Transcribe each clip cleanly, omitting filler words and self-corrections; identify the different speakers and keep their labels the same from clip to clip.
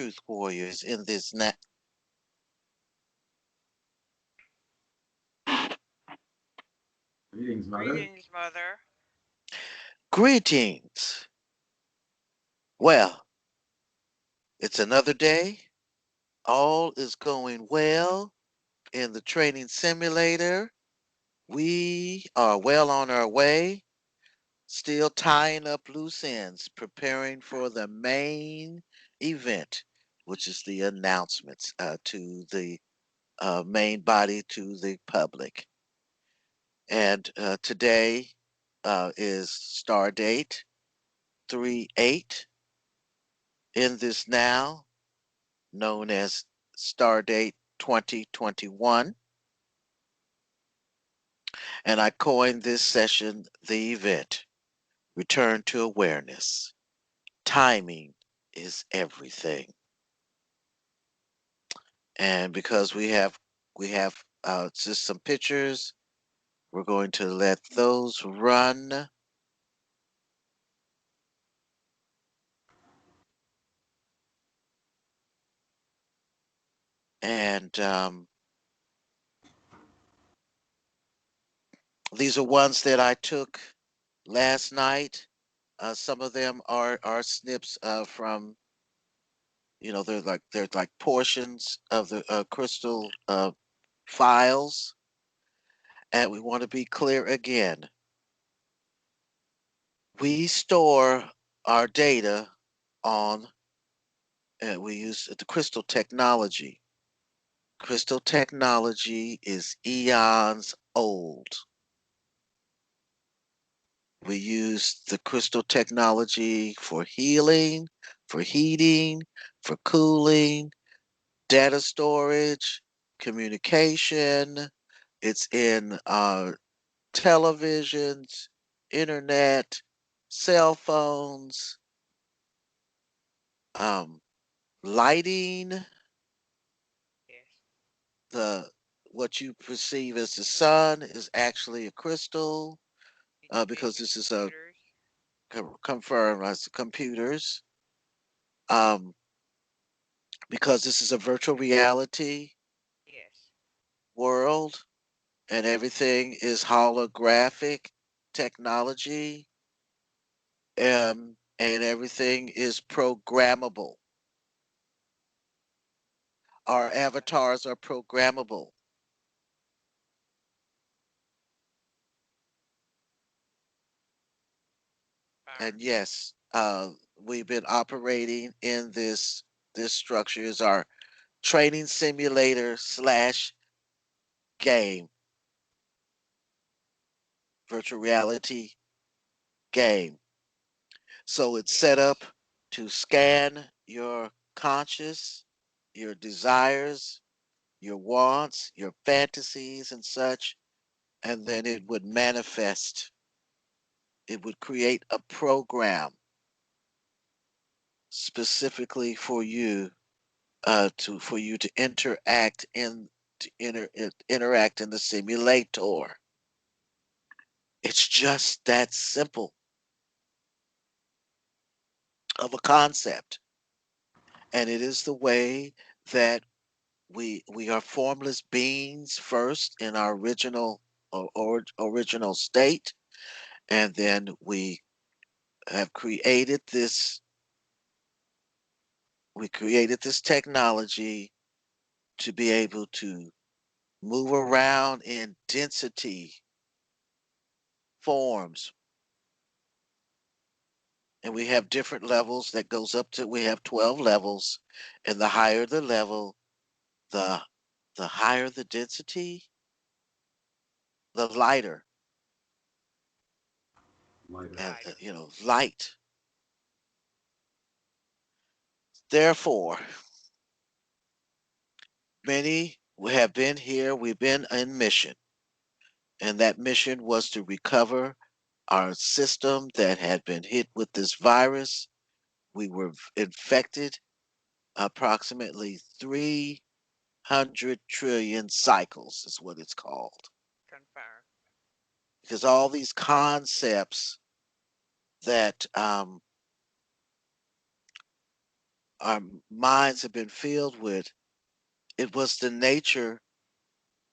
Speaker 1: truth warriors in this now.
Speaker 2: Greetings, mother.
Speaker 3: Greetings, Mother.
Speaker 1: Greetings. Well, it's another day. All is going well in the training simulator. We are well on our way, still tying up loose ends, preparing for the main event, which is the announcements to the main body, to the public. And today is star date 3/8 in this now, known as Stardate 2021. And I coined this session the event Return to Awareness. Timing is everything. And because we have just some pictures, we're going to let those run. And these are ones that I took last night. Some of them are snips from, they're like portions of the crystal files. And we want to be clear again. We store our data on, we use the crystal technology. Crystal technology is eons old. We use the crystal technology for healing, for heating, for cooling, data storage, communication. It's in televisions, internet, cell phones, um, lighting,
Speaker 3: Yes.
Speaker 1: the what you perceive as the sun is actually a crystal, because
Speaker 3: Education
Speaker 1: this is a
Speaker 3: computers.
Speaker 1: confirmed as computers, um, because this is a virtual reality
Speaker 3: Yes.
Speaker 1: world and everything is holographic technology, and everything is programmable. Our avatars are programmable.
Speaker 3: Fire.
Speaker 1: And yes, we've been operating in this structure is our training simulator slash game, virtual reality game. So it's set up to scan your conscious, your desires, your wants, your fantasies, and such, and then it would manifest. It would create a program specifically for you, for you to interact in interact in the simulator. It's just that simple of a concept, and it is the way that we are formless beings first in our original state, and then we have created this technology to be able to move around in density forms, and we have different levels that goes up to, we have 12 levels, and the higher the level, the the higher the density, the lighter,
Speaker 2: Lighter.
Speaker 1: and
Speaker 3: Lighter.
Speaker 1: light. Therefore, many have been here, we've been in mission, and that mission was to recover our system that had been hit with this virus. We were infected approximately 300 trillion cycles, is what it's called.
Speaker 3: Confirm.
Speaker 1: Because all these concepts that our minds have been filled with, it was the nature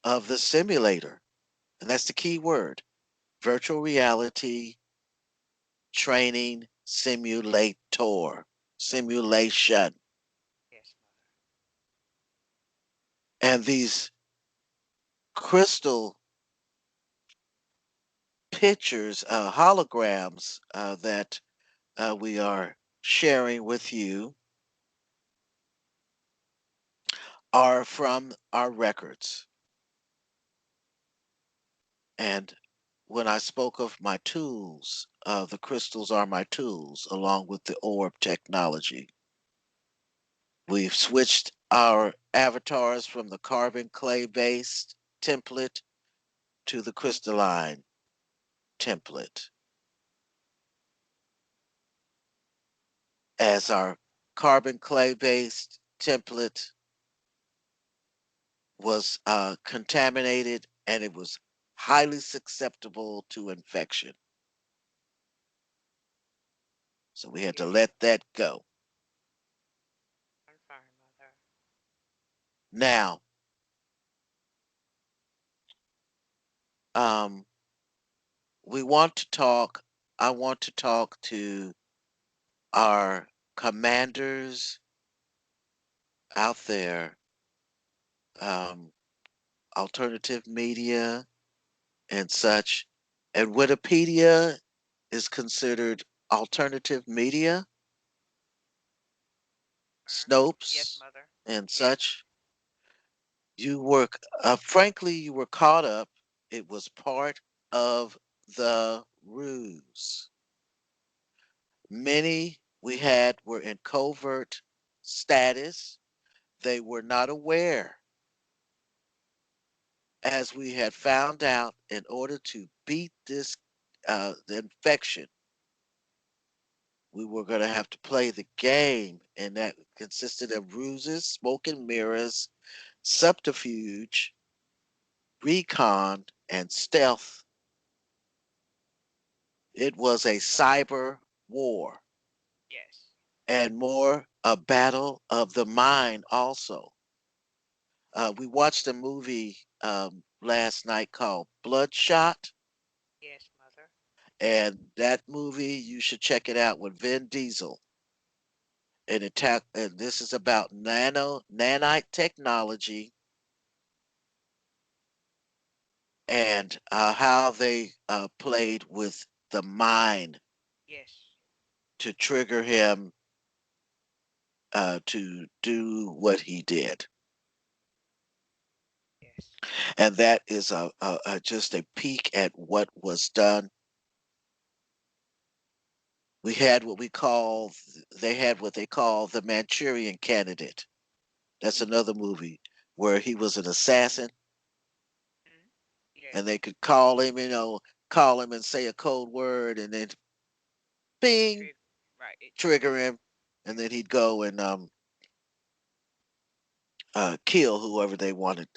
Speaker 1: of the simulator. And that's the key word: virtual reality training simulator, simulation.
Speaker 3: Yes, mother.
Speaker 1: And these crystal pictures, holograms that we are sharing with you are from our records. And when I spoke of my tools, the crystals are my tools, along with the orb technology. We've switched our avatars from the carbon clay based template to the crystalline template, as our carbon clay based template was contaminated and it was highly susceptible to infection. So we had to
Speaker 3: Yes.
Speaker 1: let that go.
Speaker 3: Confirm, mother.
Speaker 1: Now, um, we want to talk, I want to talk to our commanders out there, um, alternative media and such. And Wikipedia is considered alternative media,
Speaker 3: Yes,
Speaker 1: Snopes
Speaker 3: mother.
Speaker 1: and
Speaker 3: Yes.
Speaker 1: such. You were, frankly, you were caught up. It was part of the ruse. Many we had were in covert status. They were not aware, as we had found out, in order to beat this the infection, we were going to have to play the game, and that consisted of ruses, smoke and mirrors, subterfuge, recon, and stealth. It was a cyber war,
Speaker 3: Yes.
Speaker 1: and more a battle of the mind also. We watched a movie last night called Bloodshot,
Speaker 3: Yes, mother.
Speaker 1: and that movie you should check it out with Vin Diesel. And this is about nanite technology and how they played with the mind
Speaker 3: Yes.
Speaker 1: to trigger him to do what he did.
Speaker 3: Yes.
Speaker 1: And that is just a peek at what was done. We had what we call, they had what they call the Manchurian Candidate. That's another movie where he was an assassin,
Speaker 3: Mm.
Speaker 1: and
Speaker 3: Yes.
Speaker 1: they could call him, call him and say a code word, and then bing,
Speaker 3: Trigger. Right. It
Speaker 1: trigger
Speaker 3: triggers.
Speaker 1: him, and then
Speaker 3: Yes.
Speaker 1: he'd go and kill whoever they wanted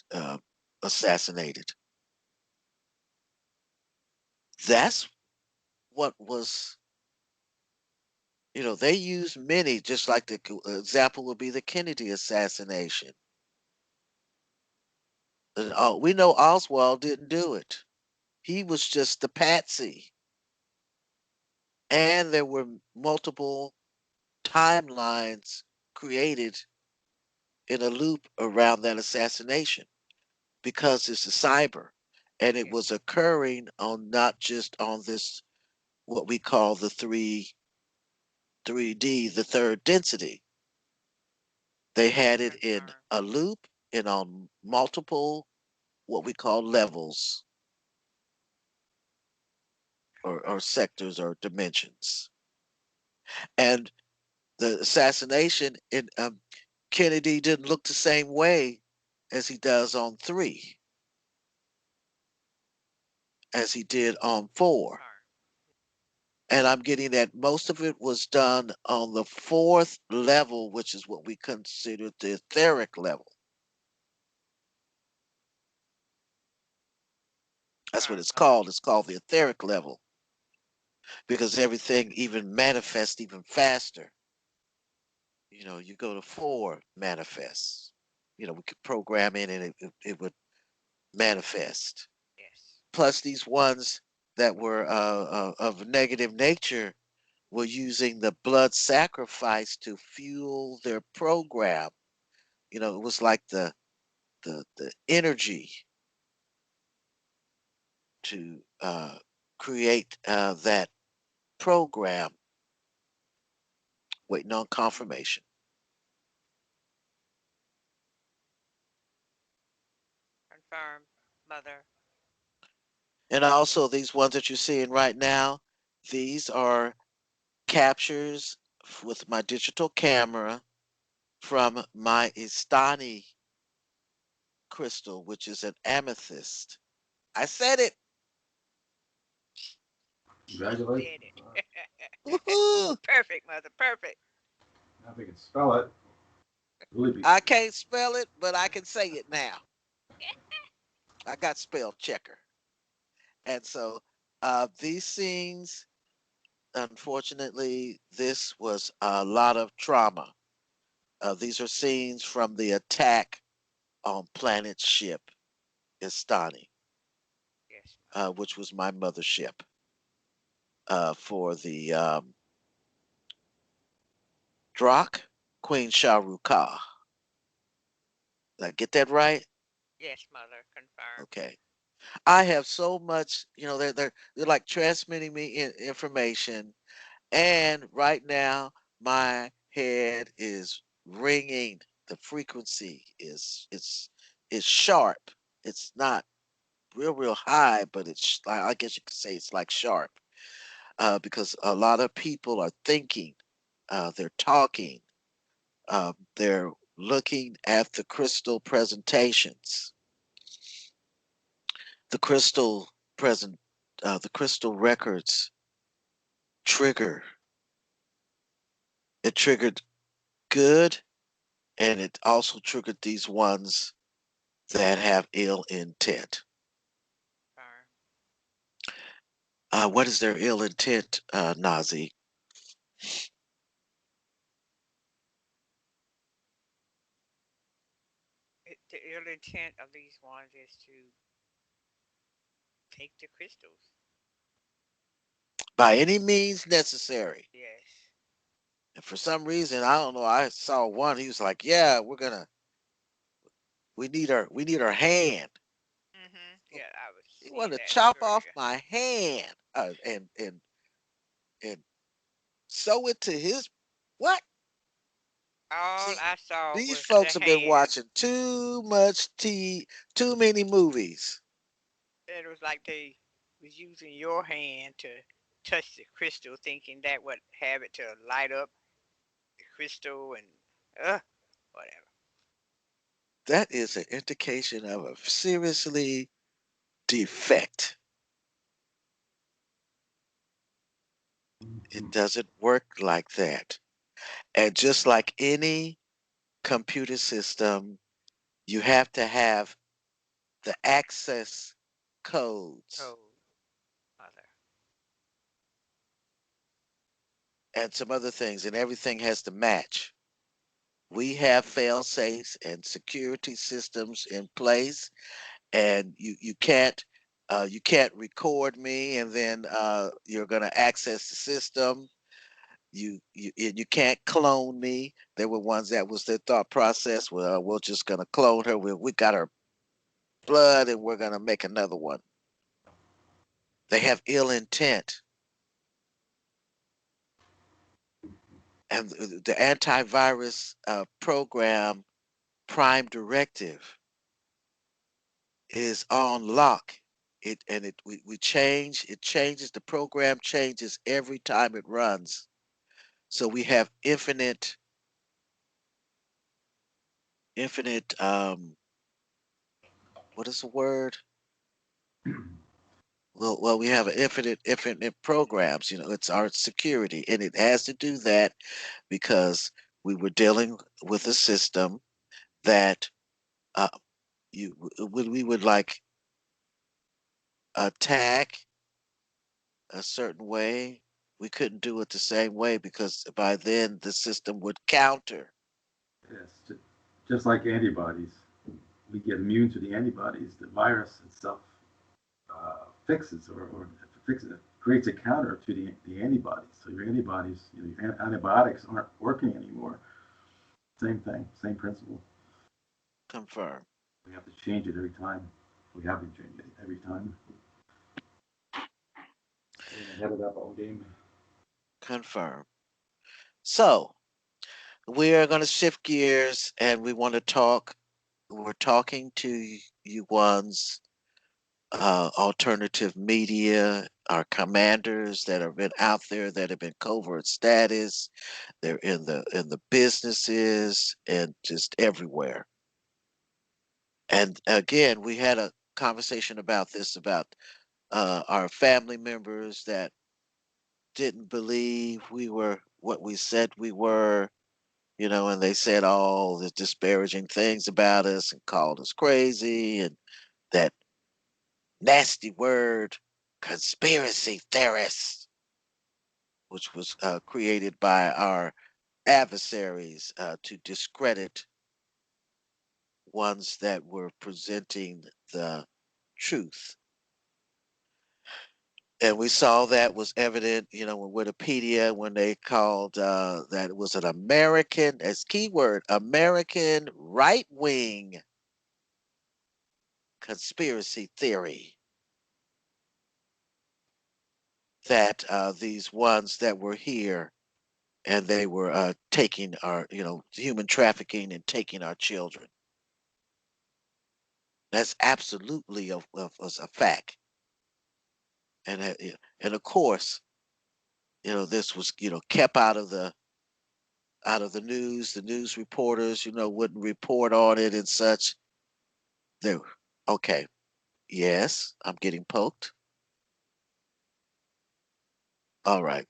Speaker 1: assassinated. That's what was, they used many, just like the example would be the Kennedy assassination. And, we know Oswald didn't do it. He was just the patsy. And there were multiple timelines created in a loop around that assassination because it's a cyber, and it
Speaker 3: Yes.
Speaker 1: was occurring on not just on this, what we call the 3D, the third density. They had it in
Speaker 3: Confirm.
Speaker 1: a loop and on multiple, what we call levels, or
Speaker 3: Confirm.
Speaker 1: sectors or dimensions. And the assassination in Kennedy didn't look the same way as he does on 3, as he did on 4.
Speaker 3: Confirm.
Speaker 1: And I'm getting that most of it was done on the 4th level, which is what we consider the etheric level. That's what
Speaker 3: Confirm,
Speaker 1: it's
Speaker 3: mother.
Speaker 1: called. It's called the etheric level because everything even manifests even faster. You go to 4 manifests. We could program in and it would manifest.
Speaker 3: Yes.
Speaker 1: Plus, these ones that were of negative nature were using the blood sacrifice to fuel their program. It was like the energy to create that program, waiting on confirmation.
Speaker 3: Confirm, mother.
Speaker 1: And also, these ones that you're seeing right now, these are captures with my digital camera from my Istani crystal, which is an amethyst. I said it.
Speaker 3: She
Speaker 2: Congratulations.
Speaker 3: said it.
Speaker 1: Woohoo!
Speaker 3: Perfect, mother. Perfect.
Speaker 2: Now, if we can spell it, really be
Speaker 1: I can't spell it, but I can say it now. I got spell checker. And so these scenes, unfortunately, this was a lot of trauma. These are scenes from the attack on planet ship Istani,
Speaker 3: Yes, mother.
Speaker 1: which was my mothership for the Drak Queen Sharuka. Did I get that right?
Speaker 3: Yes, mother. Confirm.
Speaker 1: Okay. I have so much, they're like transmitting me information, and right now my head is ringing. The frequency is sharp. It's not real high, but I guess you could say it's like sharp because a lot of people are thinking, they're talking, they're looking at the crystal presentations, the present, the crystal records trigger. It triggered good, and it also triggered these ones that have ill intent.
Speaker 3: Confirm.
Speaker 1: What is their ill intent, Nazi?
Speaker 3: The ill intent of these ones is to take the crystals.
Speaker 1: By any means necessary.
Speaker 3: Yes.
Speaker 1: And for some reason, I don't know. I saw one. He was like, "Yeah, we need her hand."
Speaker 3: Yeah, I was
Speaker 1: He
Speaker 3: seeing
Speaker 1: wanted to
Speaker 3: that
Speaker 1: chop off
Speaker 3: earlier.
Speaker 1: my hand and sew it to his what?
Speaker 3: All
Speaker 1: See,
Speaker 3: I saw
Speaker 1: these
Speaker 3: was the
Speaker 1: folks have been
Speaker 3: hand.
Speaker 1: watching too much too many movies.
Speaker 3: It was like they was using your hand to touch the crystal, thinking that would have it to light up the crystal and whatever.
Speaker 1: That is an indication of a seriously defect. It doesn't work like that. And just like any computer system, you have to have the access codes
Speaker 3: Code, mother.
Speaker 1: and some other things, and everything has to match. We have fail safes and security systems in place, and you can't record me and then you're going to access the system. You can't clone me. There were ones that was their thought process. Well, we're just going to clone her. We got her blood, and we're going to make another one. They have ill intent. And the antivirus program Prime Directive is on lock. We change. It changes. The program changes every time it runs. So we have infinite. What is the word? Well, we have infinite programs. It's our security, and it has to do that because we were dealing with a system that uh, we would like attack a certain way. We couldn't do it the same way because by then the system would counter.
Speaker 2: Yes, just like antibodies. We get immune to the antibodies. The virus itself fixes or fixes it, creates a counter to the antibodies. So your antibodies, your antibiotics aren't working anymore. Same thing, same principle.
Speaker 1: Confirm.
Speaker 2: We have to change it every time. We have to change it every time. Staying ahead of that ball game.
Speaker 1: Confirm. So we are going to shift gears and we want to talk. We're talking to you ones, alternative media, our commanders that have been out there that have been covert status. They're in the businesses and just everywhere. And again, we had a conversation about this about our family members that didn't believe we were what we said we were, and they said all the disparaging things about us and called us crazy and that nasty word conspiracy theorists, which was created by our adversaries to discredit ones that were presenting the truth. And we saw that was evident, with Wikipedia when they called that it was an American, as keyword, American right wing conspiracy theory that these ones that were here and they were taking our, human trafficking and taking our children. That's absolutely was a fact. And of course, this was, kept out of the news. The news reporters, wouldn't report on it and such. They were, okay, yes, I'm getting poked. All right.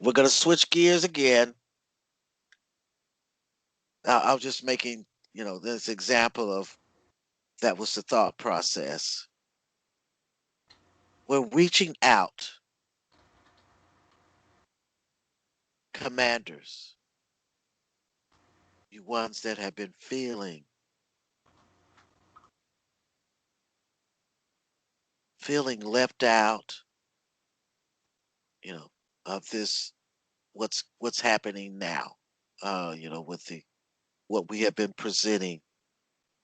Speaker 1: We're going to switch gears again. I was just making, this example of that was the thought process. We're reaching out, commanders, you ones that have been feeling left out, you know, of this what's happening now. With the what we have been presenting,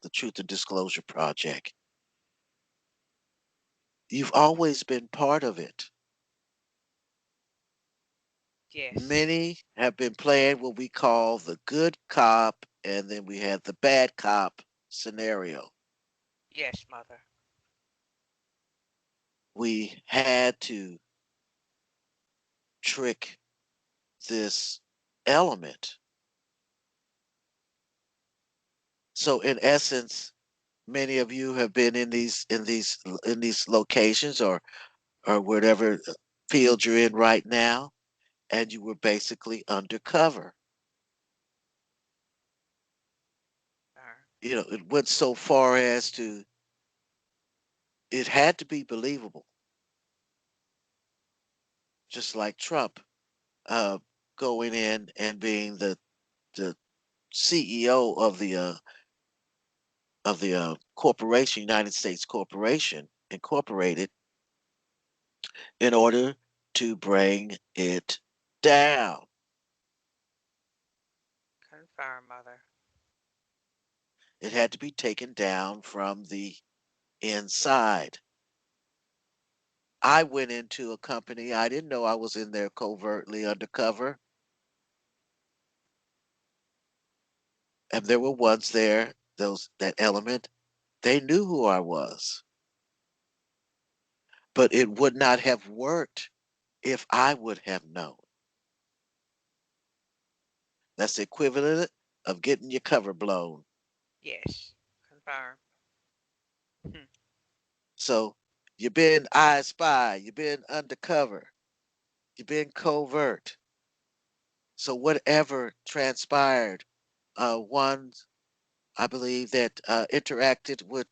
Speaker 1: the Truth and Disclosure Project. You've always been part of it.
Speaker 3: Yes.
Speaker 1: Many have been playing what we call the good cop, and then we had the bad cop scenario.
Speaker 3: Yes, mother.
Speaker 1: We had to trick this element. So in essence, many of you have been in these locations or whatever field you're in right now, and you were basically undercover. It went so far as to it had to be believable, just like Trump uh, going in and being the CEO of the corporation, United States Corporation Incorporated, in order to bring it down.
Speaker 3: Confirm, mother.
Speaker 1: It had to be taken down from the inside. I went into a company. I didn't know I was in there covertly undercover. And there were ones there, that element, they knew who I was. But it would not have worked if I would have known. That's the equivalent of getting your cover blown.
Speaker 3: Yes. Confirm. Hmm.
Speaker 1: So you've been I spy, you've been undercover, you've been covert. So whatever transpired, one I believe that interacted with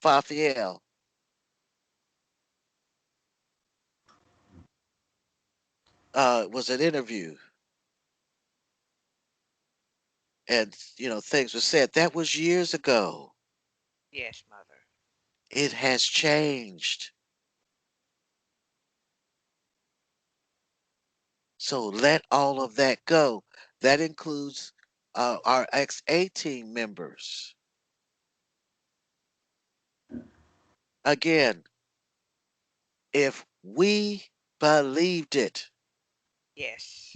Speaker 1: Fafiel. was an interview, and things were said. That was years ago.
Speaker 3: Yes, mother.
Speaker 1: It has changed. So let all of that go. That includes our ex-A team members. Again, if we believed it,
Speaker 3: Yes.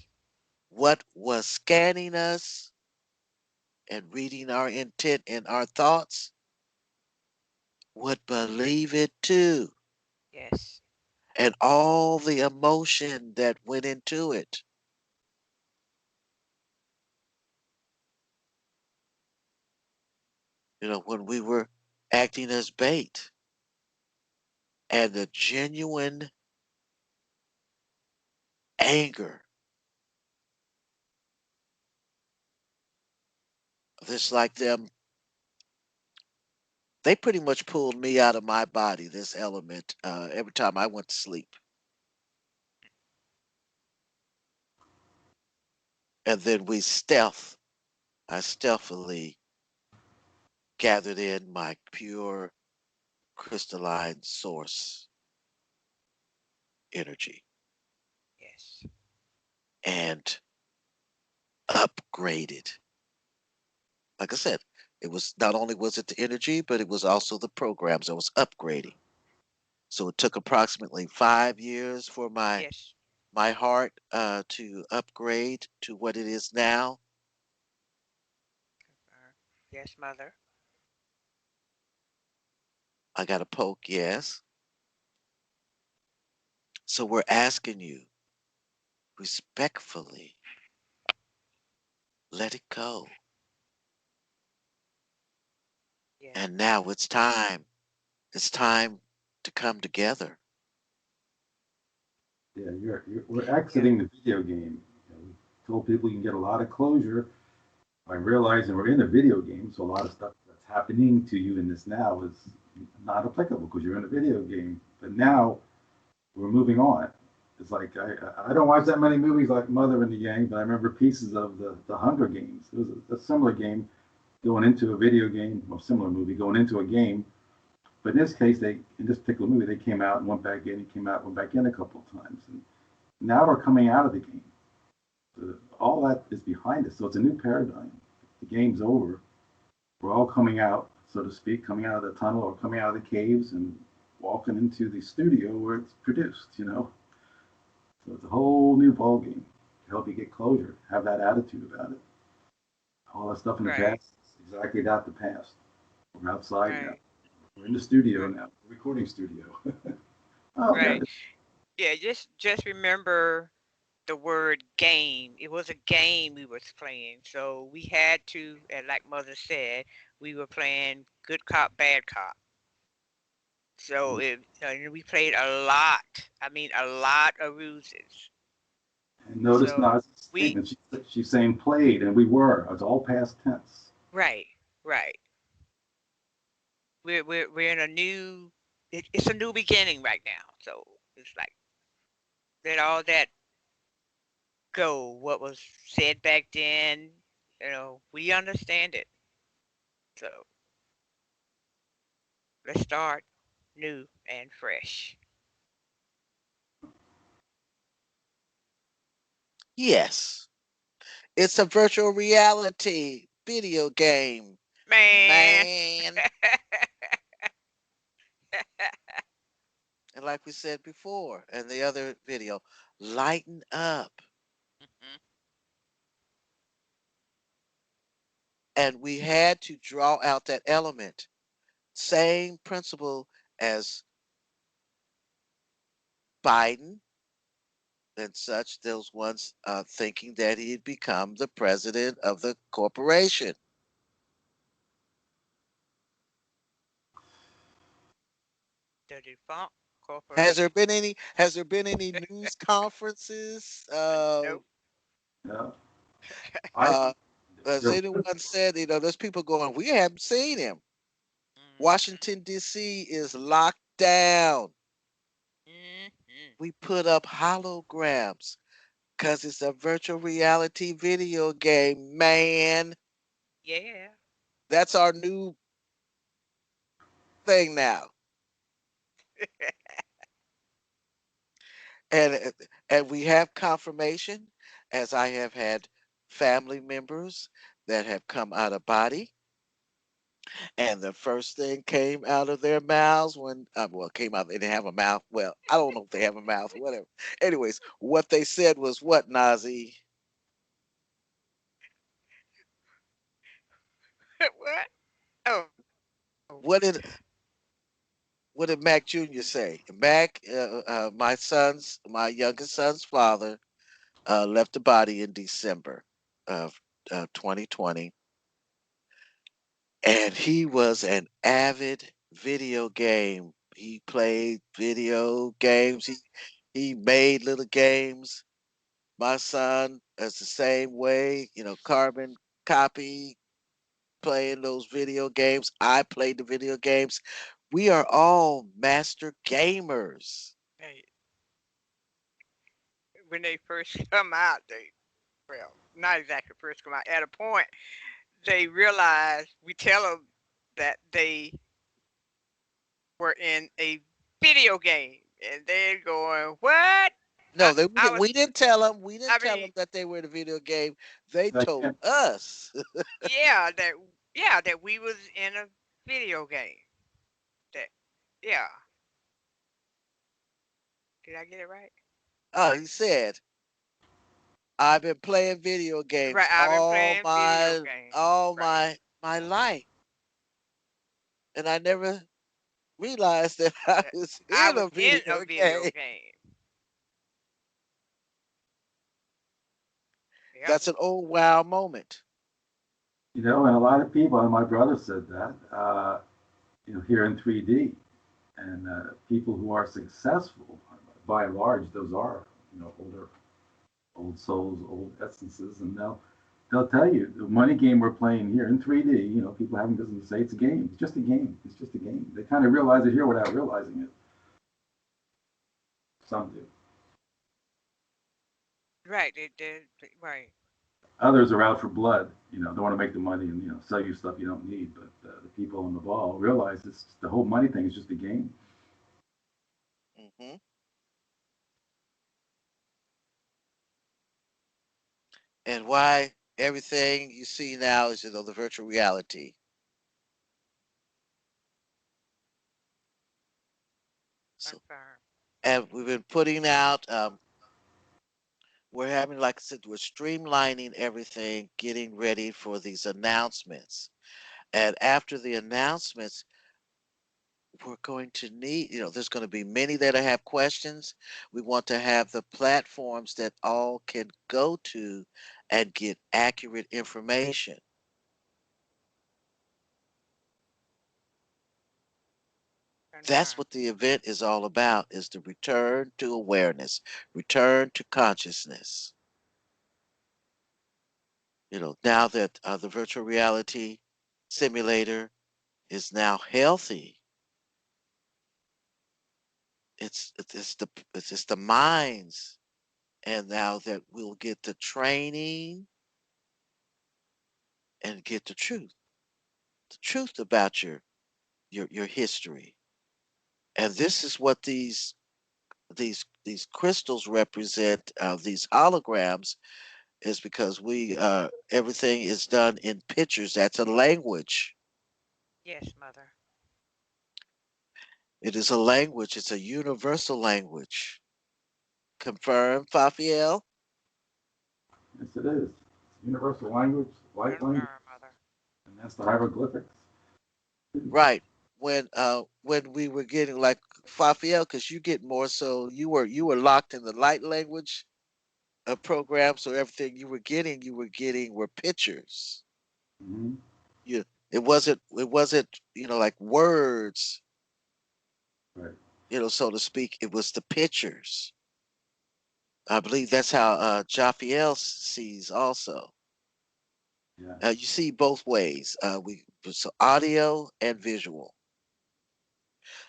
Speaker 1: what was scanning us and reading our intent and our thoughts would believe it too.
Speaker 3: Yes.
Speaker 1: And all the emotion that went into it. When we were acting as bait, and the genuine anger, just like them, they pretty much pulled me out of my body, this element, every time I went to sleep. And then I stealthily gathered in my pure crystalline source energy
Speaker 3: Yes.
Speaker 1: and upgraded. Like I said, it was not only was it the energy, but it was also the programs I was upgrading. So it took approximately 5 years for
Speaker 3: Yes.
Speaker 1: my heart to upgrade to what it is now.
Speaker 3: Yes, mother.
Speaker 1: I got a poke, yes. So we're asking you respectfully, let it go.
Speaker 3: Yes,
Speaker 1: And now
Speaker 3: mother.
Speaker 1: it's time. It's time to come together.
Speaker 2: Yeah, we're
Speaker 3: Yeah.
Speaker 2: exiting the video game. We told people you can get a lot of closure by realizing we're in a video game, so a lot of stuff that's happening to you in this now is not applicable because you're in a video game. But now we're moving on. It's like I don't watch that many movies like Mother and the Gang, but I remember pieces of the Hunger Games. It was a similar game going into a video game, or similar movie going into a game. But in this case, in this particular movie, they came out and went back in, and came out, and went back in a couple of times, and now we're coming out of the game. All that is behind us, so it's a new paradigm. The game's over. We're all coming out, so to speak, coming out of the tunnel or coming out of the caves and walking into the studio where it's produced. So it's a whole new ball game to help you get closure, have that attitude about it. All that stuff in the
Speaker 3: Right.
Speaker 2: past is exactly that, the past. We're outside now.
Speaker 3: Right.
Speaker 2: We're in the studio
Speaker 3: Right.
Speaker 2: now, recording studio. Oh,
Speaker 3: Right.
Speaker 2: yeah.
Speaker 3: Yeah. Just remember the word game. It was a game we was playing, so we had to, and like mother said, we were playing good cop, bad cop. So we played a lot. I mean, a lot of ruses.
Speaker 2: And notice
Speaker 3: So
Speaker 2: now it's a
Speaker 3: we
Speaker 2: statement. She's saying played, and we were. It's all past tense.
Speaker 3: right, right. We're in a new. It's a new beginning right now. So it's like let all that go. What was said back then, we understand it. So let's start new and fresh.
Speaker 1: Yes, it's a virtual reality video game,
Speaker 3: Man.
Speaker 1: man. And like we said before in the other video, lighten up.
Speaker 3: Mhm.
Speaker 1: And we had to draw out that element. Same principle as Biden and such, those ones thinking that he'd become the president of the corporation.
Speaker 3: The defunct
Speaker 1: Has there
Speaker 3: corporation.
Speaker 1: been any news conferences?
Speaker 3: Nope.
Speaker 2: Yeah. I
Speaker 1: Uh, has
Speaker 2: there
Speaker 1: anyone said, there's people going, we haven't seen him.
Speaker 3: Mhm.
Speaker 1: Washington, D.C. is locked down.
Speaker 3: Mhm.
Speaker 1: We put up holograms. Cause it's a virtual reality video game, man.
Speaker 3: Yeah.
Speaker 1: That's our new thing now. And we have confirmation, as I have had family members that have come out of body, and the first thing came out of their mouths when well, came out, they didn't have a mouth. Well, I don't know if they have a mouth or whatever. Anyways, what they said was what, Nazi?
Speaker 3: What? Oh.
Speaker 1: What did what did Mac Jr. say? Mac, my youngest son's father, left the body in December of 2020, and he was an avid video game. He played video games. He made little games. My son is the same way. Carbon copy, playing those video games. I played the video games. We are all master gamers.
Speaker 3: Hey, when they first come out, they, well, not exactly first come out. At a point, they realize we tell them that they were in a video game, and they're going, "What?" I,
Speaker 1: No, they,
Speaker 3: I was,
Speaker 1: we didn't tell them. We
Speaker 3: I
Speaker 1: didn't tell
Speaker 3: mean,
Speaker 1: them that they were in a video game. They
Speaker 2: That
Speaker 1: told
Speaker 2: can't,
Speaker 1: us.
Speaker 3: yeah, that we was in a video game. That, yeah, did I get it right?
Speaker 1: Oh, he said, I've been playing video games
Speaker 3: Right, I've been
Speaker 1: all
Speaker 3: playing video
Speaker 1: my
Speaker 3: games.
Speaker 1: all
Speaker 3: Right,
Speaker 1: my my life, and I never realized that I
Speaker 3: that
Speaker 1: was
Speaker 3: I
Speaker 1: in
Speaker 3: was
Speaker 1: a
Speaker 3: in a
Speaker 1: video
Speaker 3: video
Speaker 1: game.
Speaker 3: game. Yep.
Speaker 1: That's an old wow moment.
Speaker 2: and a lot of people, and my brother said that, here in 3D, and people who are successful, by and large, those are, old souls, old essences, and they'll tell you the money game we're playing here in 3D. People having business say it's a game. It's just a game. It's just a game. They kind of realize it here without realizing it. Some do.
Speaker 3: Right, right.
Speaker 2: Others are out for blood. Don't want to make the money and sell you stuff you don't need. But the people on the ball realize it's the whole money thing is just a game.
Speaker 1: Hmm. And why everything you see now is the virtual reality. So,
Speaker 3: Confirm.
Speaker 1: and we've been putting out. We're having, like I said, we're streamlining everything, getting ready for these announcements. And after the announcements, we're going to need, there's going to be many that have questions. We want to have the platforms that all can go to and get accurate information. That's
Speaker 3: Confirm.
Speaker 1: what the event is all about, is the return to awareness, return to consciousness. Now that the virtual reality simulator is now healthy, it's the minds, and now that we'll get the training and get the truth about your history. And this is what these crystals represent, these holograms, is because we everything is done in pictures. That's a language.
Speaker 3: Yes, mother.
Speaker 1: It is a language. It's a universal language. Confirm, Fafiel?
Speaker 2: Yes, it is. It's universal language, light language,
Speaker 3: Confirm, mother.
Speaker 2: and that's the hieroglyphics.
Speaker 1: Right. When we were getting like Fafiel, because you get more, so you were locked in the light language program, so everything you were getting were pictures.
Speaker 2: Mm-hmm.
Speaker 1: You it wasn't like words,
Speaker 2: Right.
Speaker 1: so to speak. It was the pictures. I believe that's how Jaffiel sees also.
Speaker 2: Yeah.
Speaker 1: You see both ways. We so audio and visual,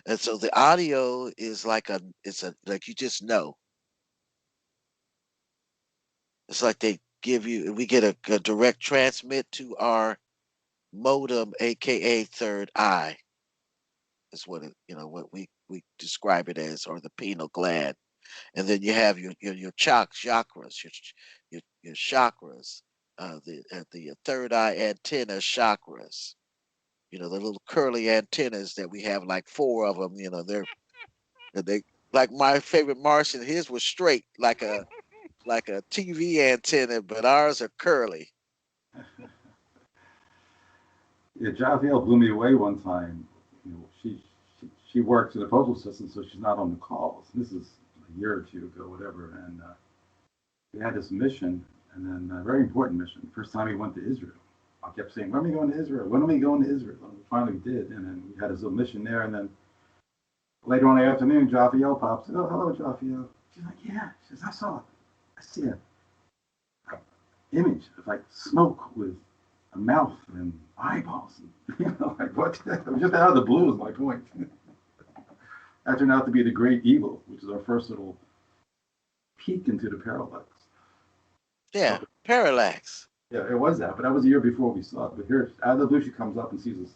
Speaker 1: and so the audio is like a it's a like you just know. It's like they give you. We get a direct transmit to our modem, aka third eye, is what it, what we describe it as, or the pineal gland. And then you have your chakras, your chakras, the third eye antenna chakras. The little curly antennas that we have, like four of them. They like my favorite Martian. His was straight, like a TV antenna, but ours are curly.
Speaker 2: Yeah, Javielle blew me away one time. She works in the postal system, so she's not on the calls. This is a year or two ago, whatever. And we had this mission, and then a very important mission. First time we went to Israel. I kept saying, "When are we going to Israel? When are we going to Israel?" And we finally did, and then we had this little mission there. And then later on in the afternoon, Javielle pops. Oh, hello, Javielle. She's like, "Yeah." She says, I see a image of like smoke with a mouth and eyeballs. And, like what? It was just out of the blue. Is my point. That turned out to be the Great Evil, which is our first little peek into the parallax.
Speaker 1: Yeah,
Speaker 2: So,
Speaker 1: parallax.
Speaker 2: yeah, it was that, but that was a year before we saw it. But here, out of the blue, she comes up and sees this,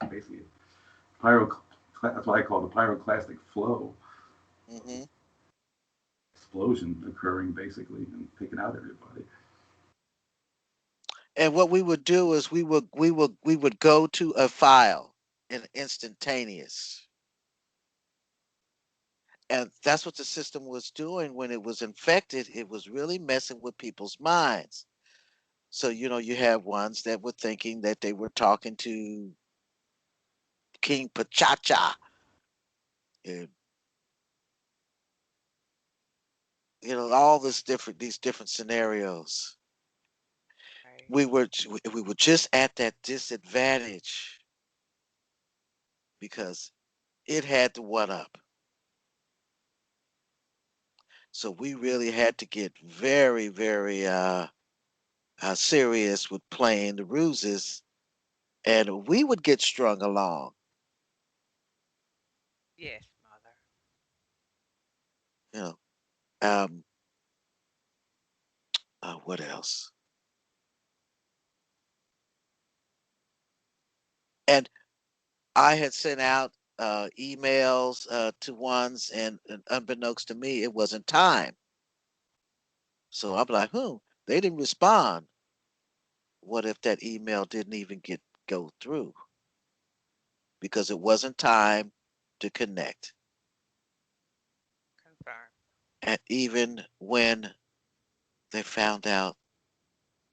Speaker 2: basically pyro. That's what I call the pyroclastic flow
Speaker 1: Hmm.
Speaker 2: explosion occurring, basically, and taking out everybody.
Speaker 1: And what we would do is we would go to a file in instantaneous. And that's what the system was doing when it was infected. It was really messing with people's minds. So, you have ones that were thinking that they were talking to King Pachacha. And, all these different scenarios.
Speaker 3: Right.
Speaker 1: We were just at that disadvantage because it had the one up. So we really had to get very, very serious with playing the ruses, and we would get strung along.
Speaker 3: Yes, mother.
Speaker 1: You know, um, what else? And I had sent out emails to ones, and unbeknownst to me, it wasn't time. So I'm like, they didn't respond. What if that email didn't even go through because it wasn't time to connect?
Speaker 3: Confirm.
Speaker 1: And even when they found out,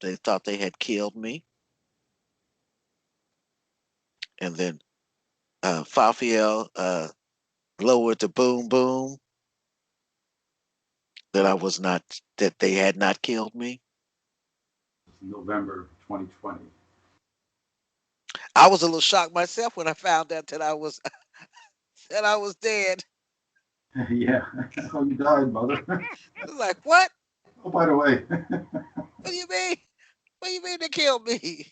Speaker 1: they thought they had killed me, and then Fafiel lowered the boom boom that I was not, that they had not killed me.
Speaker 2: It's November 2020.
Speaker 1: I was a little shocked myself when I found out that I was that I was dead.
Speaker 2: Yeah. Oh, you died, mother.
Speaker 1: I was like, what?
Speaker 2: Oh, by the way.
Speaker 1: What do you mean? What do you mean they killed me?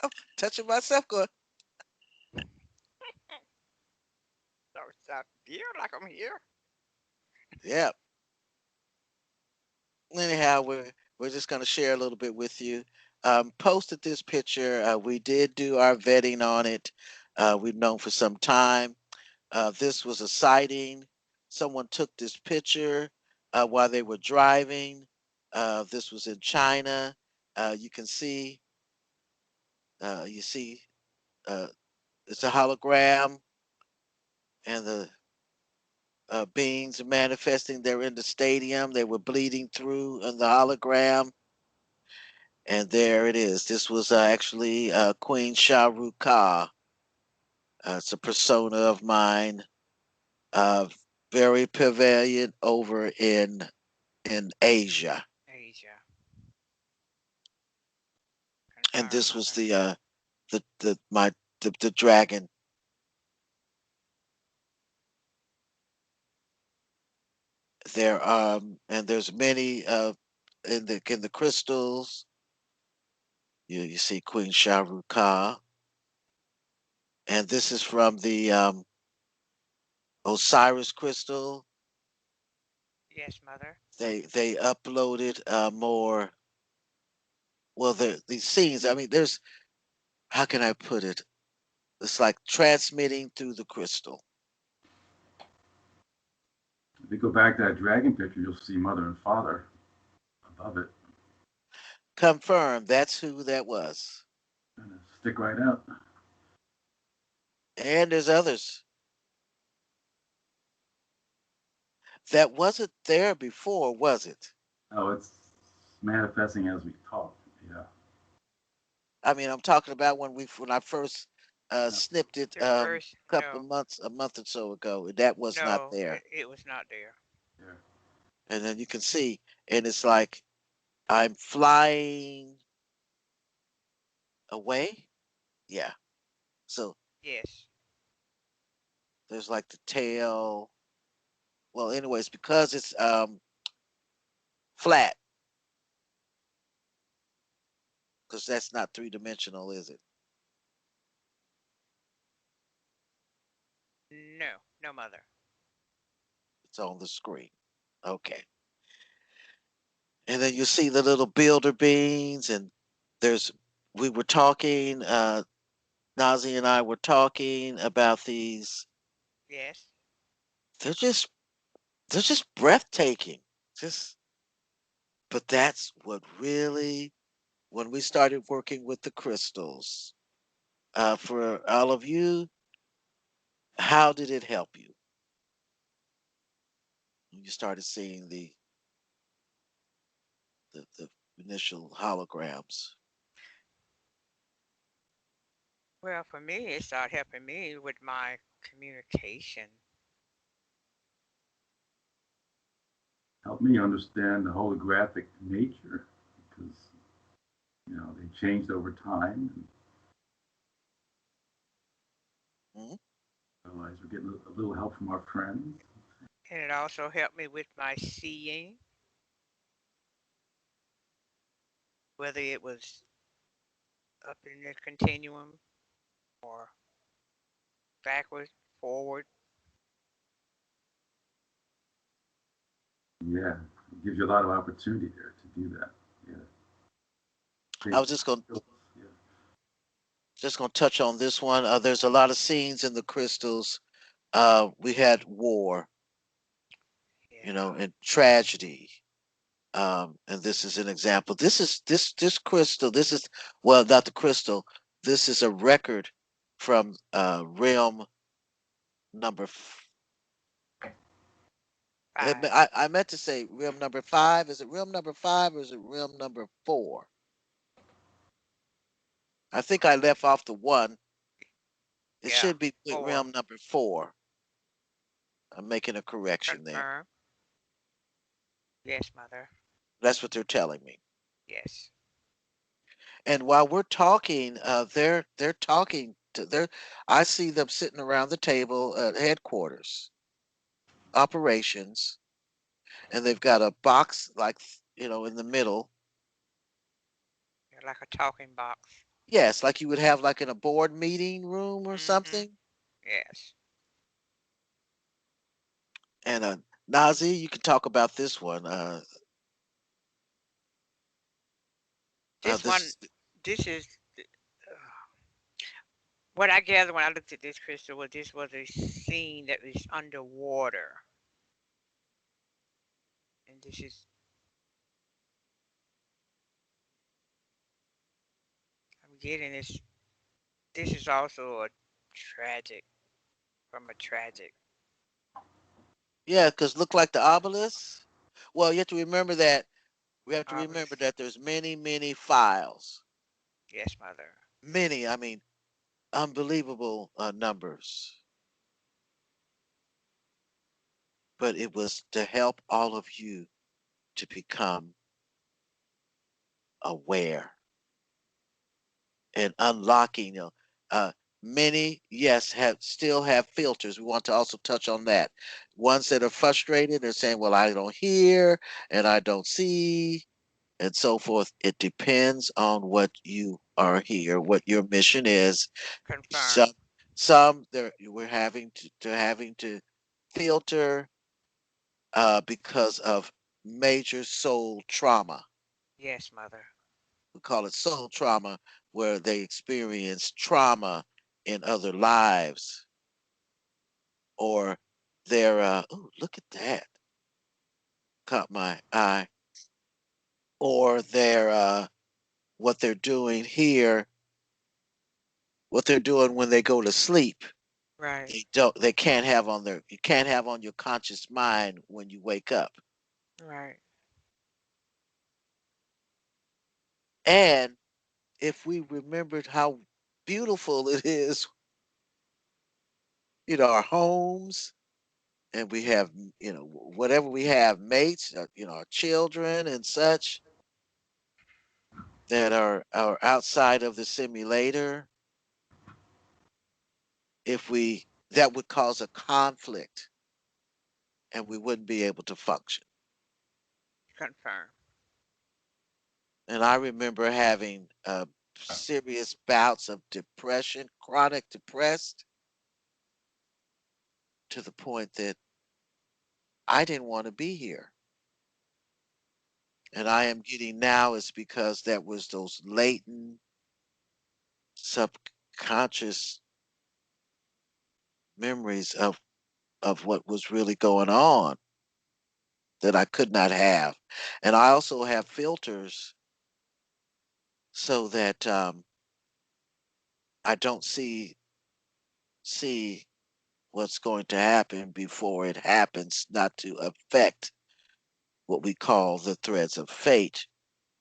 Speaker 1: I'm touching myself, going,
Speaker 3: So stop here like I'm here.
Speaker 1: yeah. Anyhow, we're just gonna share a little bit with you. Posted this picture. We did do our vetting on it. We've known for some time. This was a sighting. Someone took this picture while they were driving. This was in China. You can see, you see, uh, it's a hologram, and the beings are manifesting. They're in the stadium. They were bleeding through on the hologram. And there it is. This was actually Queen Shah Rukh Khan. It's a persona of mine, uh, very prevalent over in Asia.
Speaker 3: Asia.
Speaker 1: And
Speaker 3: Confirm,
Speaker 1: this was
Speaker 3: mother.
Speaker 1: the dragon. And there's many in the crystals. You see Queen Shah Rukh Khan, and this is from the Osiris crystal.
Speaker 3: Yes, mother.
Speaker 1: They uploaded more. Well, these scenes. I mean, there's how can I put it? It's like transmitting through the crystal.
Speaker 2: If you go back to that dragon picture, you'll see mother and father above it.
Speaker 1: Confirm that's who that was.
Speaker 2: Kind of stick right out.
Speaker 1: And there's others that wasn't there before, was it?
Speaker 2: Oh, it's manifesting as we talk. Yeah.
Speaker 1: I mean, I'm talking about when I first
Speaker 2: No.
Speaker 1: snipped it
Speaker 3: The first,
Speaker 1: a couple of
Speaker 3: no,
Speaker 1: months, a month or so ago. That was not
Speaker 3: no,
Speaker 1: there.
Speaker 3: it was not there.
Speaker 2: Yeah.
Speaker 1: And then you can see, and it's like I'm flying away. Yeah. So
Speaker 3: Yes.
Speaker 1: there's like the tail. Well, anyways, because it's flat, because that's not three-dimensional, is it?
Speaker 3: No, no, mother.
Speaker 1: It's on the screen. Okay. And then you see the little builder beans, and there's we were talking. Nazi and I were talking about these.
Speaker 3: Yes.
Speaker 1: They're just they're just breathtaking. Just but that's what really when we started working with the crystals. For all of you, how did it help you when you started seeing the initial holograms?
Speaker 3: Well, for me, it started helping me with my communication.
Speaker 2: Help me understand the holographic nature because they changed over time and
Speaker 1: Mhm.
Speaker 2: realize we're getting a little help from our friends.
Speaker 3: And it also helped me with my seeing, whether it was up in the continuum or backward, forward.
Speaker 2: Yeah, it gives you a lot of opportunity there to do that. Yeah,
Speaker 1: I
Speaker 2: basic
Speaker 1: was just going
Speaker 2: skills. Yeah.
Speaker 1: to touch on this one. There's a lot of scenes in the crystals. We had war,
Speaker 3: Yeah.
Speaker 1: and tragedy. And this is an example. This crystal. This is well, not the crystal. This is a record from realm number.
Speaker 3: Five.
Speaker 1: I meant to say realm number 5. Is it realm number 5 or is it realm number 4? I think I left off the one. It
Speaker 3: Yeah.
Speaker 1: should be
Speaker 3: Four.
Speaker 1: realm number 4. I'm making a correction there.
Speaker 3: Confirm. Yes, mother.
Speaker 1: That's what they're telling me.
Speaker 3: Yes.
Speaker 1: And while we're talking, they're talking to they're. I see them sitting around the table at headquarters, operations, and they've got a box like in the middle.
Speaker 3: You're like a talking box.
Speaker 1: Yes, like you would have like in a board meeting room or
Speaker 3: Mm-hmm.
Speaker 1: something.
Speaker 3: Yes.
Speaker 1: And Nazi, you can talk about this one.
Speaker 3: This one,
Speaker 1: This
Speaker 3: this is what I gathered when I looked at this crystal was this was a scene that was underwater, and this is I'm getting this. This is also a tragic from a tragic.
Speaker 1: yeah, because look like the obelisk. Well, you have to remember that we have to remember
Speaker 3: Obelisk.
Speaker 1: that there's many files.
Speaker 3: Yes, mother.
Speaker 1: Many, I mean, unbelievable numbers. But it was to help all of you to become aware and unlocking. Uh, many, yes, have still have filters. We want to also touch on that. Ones that are frustrated, they're saying, "Well, I don't hear and I don't see." And so forth. It depends on what you are here, what your mission is. Some,
Speaker 3: Confirm.
Speaker 1: some there we're having to filter. because of major soul trauma.
Speaker 3: Yes, mother.
Speaker 1: We call it soul trauma, where they experience trauma in other lives, or they're, oh, look at that, caught my eye, or they're, what they're doing here, what they're doing when they go to sleep.
Speaker 3: Right.
Speaker 1: They can't have on their, you can't have on your conscious mind when you wake up.
Speaker 3: Right.
Speaker 1: And if we remembered how beautiful it is, our homes, and we have, whatever we have, mates, our children and such that are outside of the simulator, if we, that would cause a conflict and we wouldn't be able to function.
Speaker 3: Confirm.
Speaker 1: And I remember having serious bouts of depression, chronic depressed, to the point that I didn't want to be here. And I am getting now is because that was those latent subconscious memories of what was really going on that I could not have. And I also have filters so that I don't see what's going to happen before it happens, not to affect what we call the threads of fate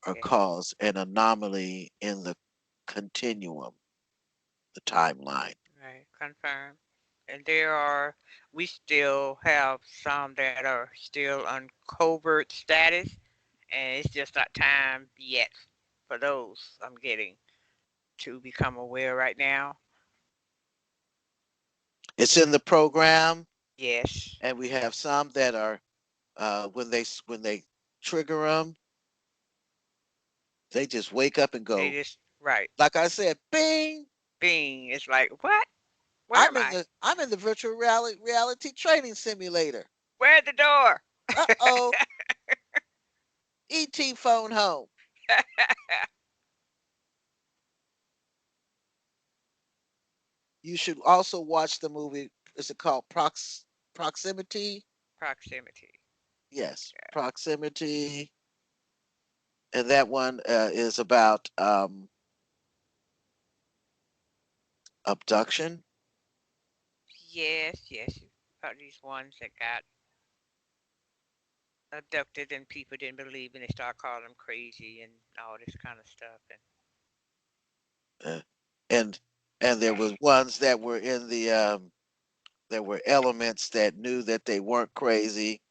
Speaker 1: or
Speaker 3: Yes.
Speaker 1: cause an anomaly in the continuum, the timeline.
Speaker 3: Right. Confirm. And we still have some that are still on covert status, and it's just not time yet for those I'm getting to become aware right now.
Speaker 1: It's in the program,
Speaker 3: Yes.
Speaker 1: and we have some that are when they trigger them, they just wake up and
Speaker 3: They
Speaker 1: go,
Speaker 3: just, right.
Speaker 1: like I said, bing.
Speaker 3: Bing. It's like, what? Where am I?
Speaker 1: I'm in the virtual reality training simulator.
Speaker 3: Where's the door?
Speaker 1: Uh-oh, ET phone home. You should also watch the movie. Is it called Proximity?
Speaker 3: Proximity.
Speaker 1: Yes, Proximity. And that one is about abduction.
Speaker 3: Yes, yes. About these ones that got abducted and people didn't believe and they start calling them crazy and all this kind of stuff. And
Speaker 1: Uh, and there was ones that were in the there were elements that knew that they weren't crazy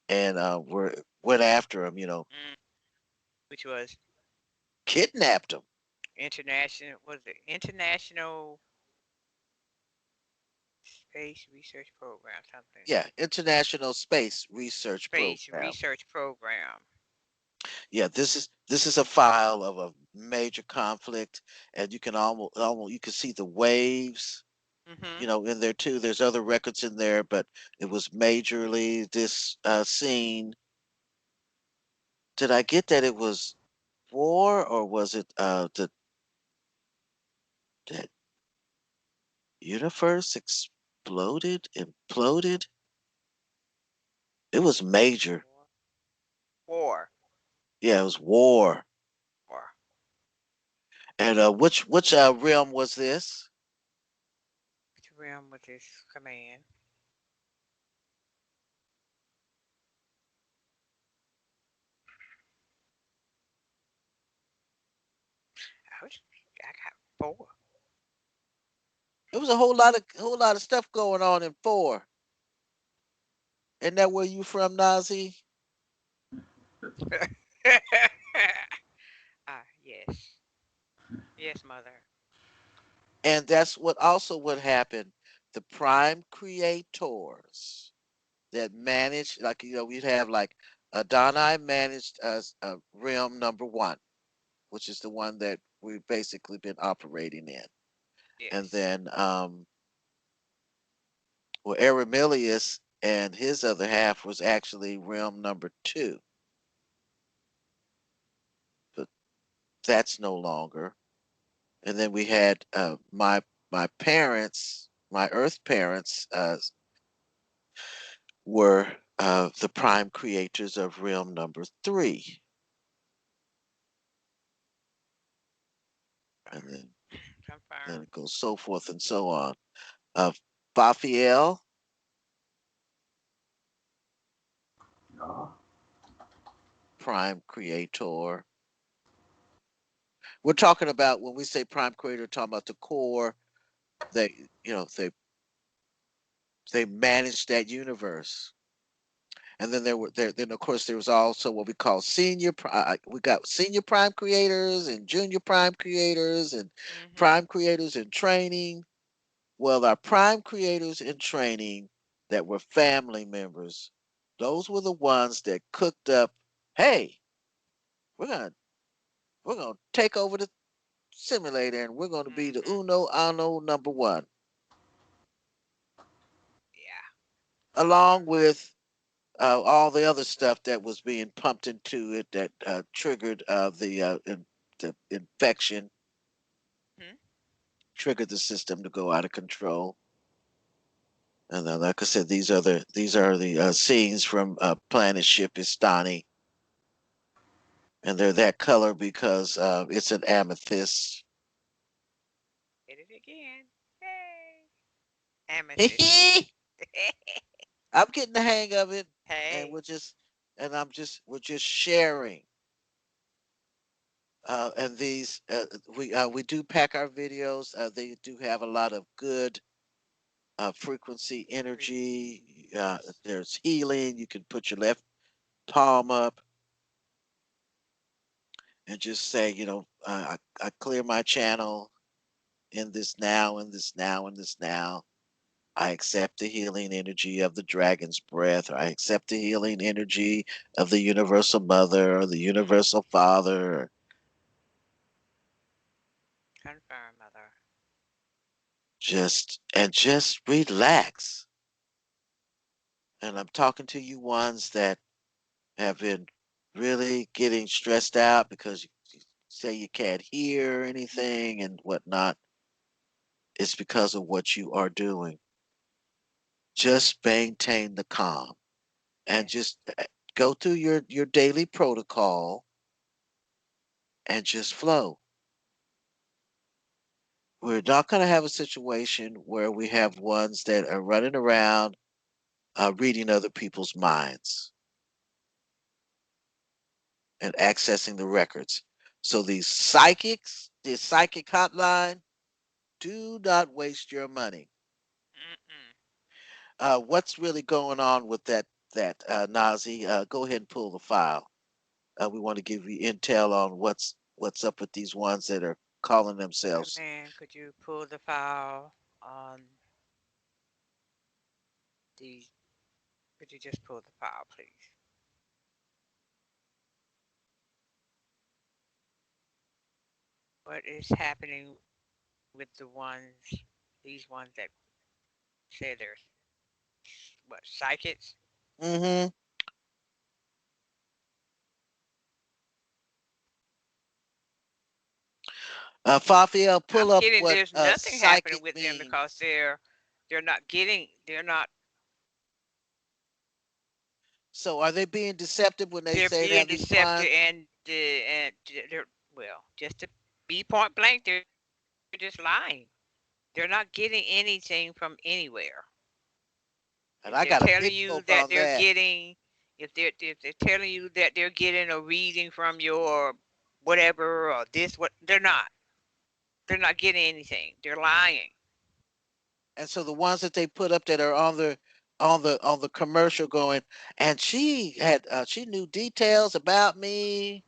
Speaker 1: and were went after them.
Speaker 3: which was
Speaker 1: Kidnapped them.
Speaker 3: International Space Research Program, something.
Speaker 1: Yeah, International Space Research
Speaker 3: Space
Speaker 1: Program.
Speaker 3: Research Program.
Speaker 1: Yeah, this is a file of a major conflict, and you can almost you can see the waves,
Speaker 3: Mm-hmm.
Speaker 1: in there too. There's other records in there, but it was majorly this scene. Did I get that it was war, or was it the universe imploded? It was major.
Speaker 3: War. War.
Speaker 1: Yeah, it was war.
Speaker 3: War.
Speaker 1: And which realm was this?
Speaker 3: Which realm with this command? I was. I got four.
Speaker 1: There was a whole lot of stuff going on in 4. Isn't that where you from, Nazi?
Speaker 3: Yes. Yes, mother.
Speaker 1: And that's what happened. The prime creators that managed, like we'd have like Adonai managed realm number 1, which is the one that we've basically been operating in. And
Speaker 3: Yes.
Speaker 1: then well, Aramilius and his other half was actually realm number two, but that's no longer. And then we had my parents, my earth parents, were the prime creators of realm number three, and then
Speaker 3: Confirm.
Speaker 1: it goes so forth and so on. Uh, Raphael,
Speaker 2: Yeah.
Speaker 1: prime creator. We're talking about when we say prime creator, talking about the core. They, they manage that universe. And then then of course there was also what we call we got senior prime creators and junior prime creators and
Speaker 3: Mhm.
Speaker 1: prime creators in training. Well, our prime creators in training that were family members, those were the ones that cooked up, hey, we're gonna we're gonna take over the simulator and we're gonna be the
Speaker 3: Mhm.
Speaker 1: uno ano number one,
Speaker 3: Yeah.
Speaker 1: along
Speaker 3: Confirm.
Speaker 1: with all the other stuff that was being pumped into it that triggered the infection,
Speaker 3: Mhm.
Speaker 1: triggered the system to go out of control. And like I said, these are the scenes from Planet Ship Istani, and they're that color because it's an amethyst.
Speaker 3: Hit it again. Hey. Amethyst.
Speaker 1: I'm getting the hang of it, and
Speaker 3: Hey.
Speaker 1: we're just sharing. And these we do pack our videos. They do have a lot of good frequency energy.
Speaker 3: Yes.
Speaker 1: There's healing. You can put your left palm up and just say, I clear my channel in this now, in this now, in this now. I accept the healing energy of the dragon's breath, or I accept the healing energy of the universal mother or the
Speaker 3: Mhm.
Speaker 1: universal father.
Speaker 3: Confirm, mother.
Speaker 1: Just relax. And I'm talking to you ones that have been really getting stressed out because you say you can't hear anything and whatnot. It's because of what you are doing. Just maintain the calm and
Speaker 3: Yes.
Speaker 1: just go through your daily protocol and just flow. We're not going to have a situation where we have ones that are running around reading other people's minds and accessing the records. So these psychics, this psychic hotline, do not waste your money.
Speaker 3: Mm-mm.
Speaker 1: What's really going on with that Nazi? Go ahead and pull the file. We want to give you intel on what's up with these ones that are calling themselves.
Speaker 3: Command, could you pull the file on the, could you just pull the file, please? What is happening with the ones, these ones that say they're, what, psychics?
Speaker 1: Mm-hmm. Fafiel, pull
Speaker 3: I'm
Speaker 1: up
Speaker 3: getting
Speaker 1: what
Speaker 3: there's nothing happening
Speaker 1: psychic
Speaker 3: with them
Speaker 1: mean.
Speaker 3: because they're not getting, they're not,
Speaker 1: So are they being deceptive when they
Speaker 3: they're
Speaker 1: say they
Speaker 3: being
Speaker 1: have these
Speaker 3: deceptive
Speaker 1: clients?
Speaker 3: and they're, well, just to be point blank, they're just lying. They're not getting anything from anywhere. If
Speaker 1: And
Speaker 3: they're
Speaker 1: I got a
Speaker 3: telling
Speaker 1: big
Speaker 3: you
Speaker 1: quote
Speaker 3: that
Speaker 1: on
Speaker 3: they're
Speaker 1: that.
Speaker 3: getting, if they're telling you that they're getting a reading from your whatever or this, what, they're not. They're not getting anything. They're lying.
Speaker 1: And so the ones that they put up that are on the commercial going, and she knew details about me.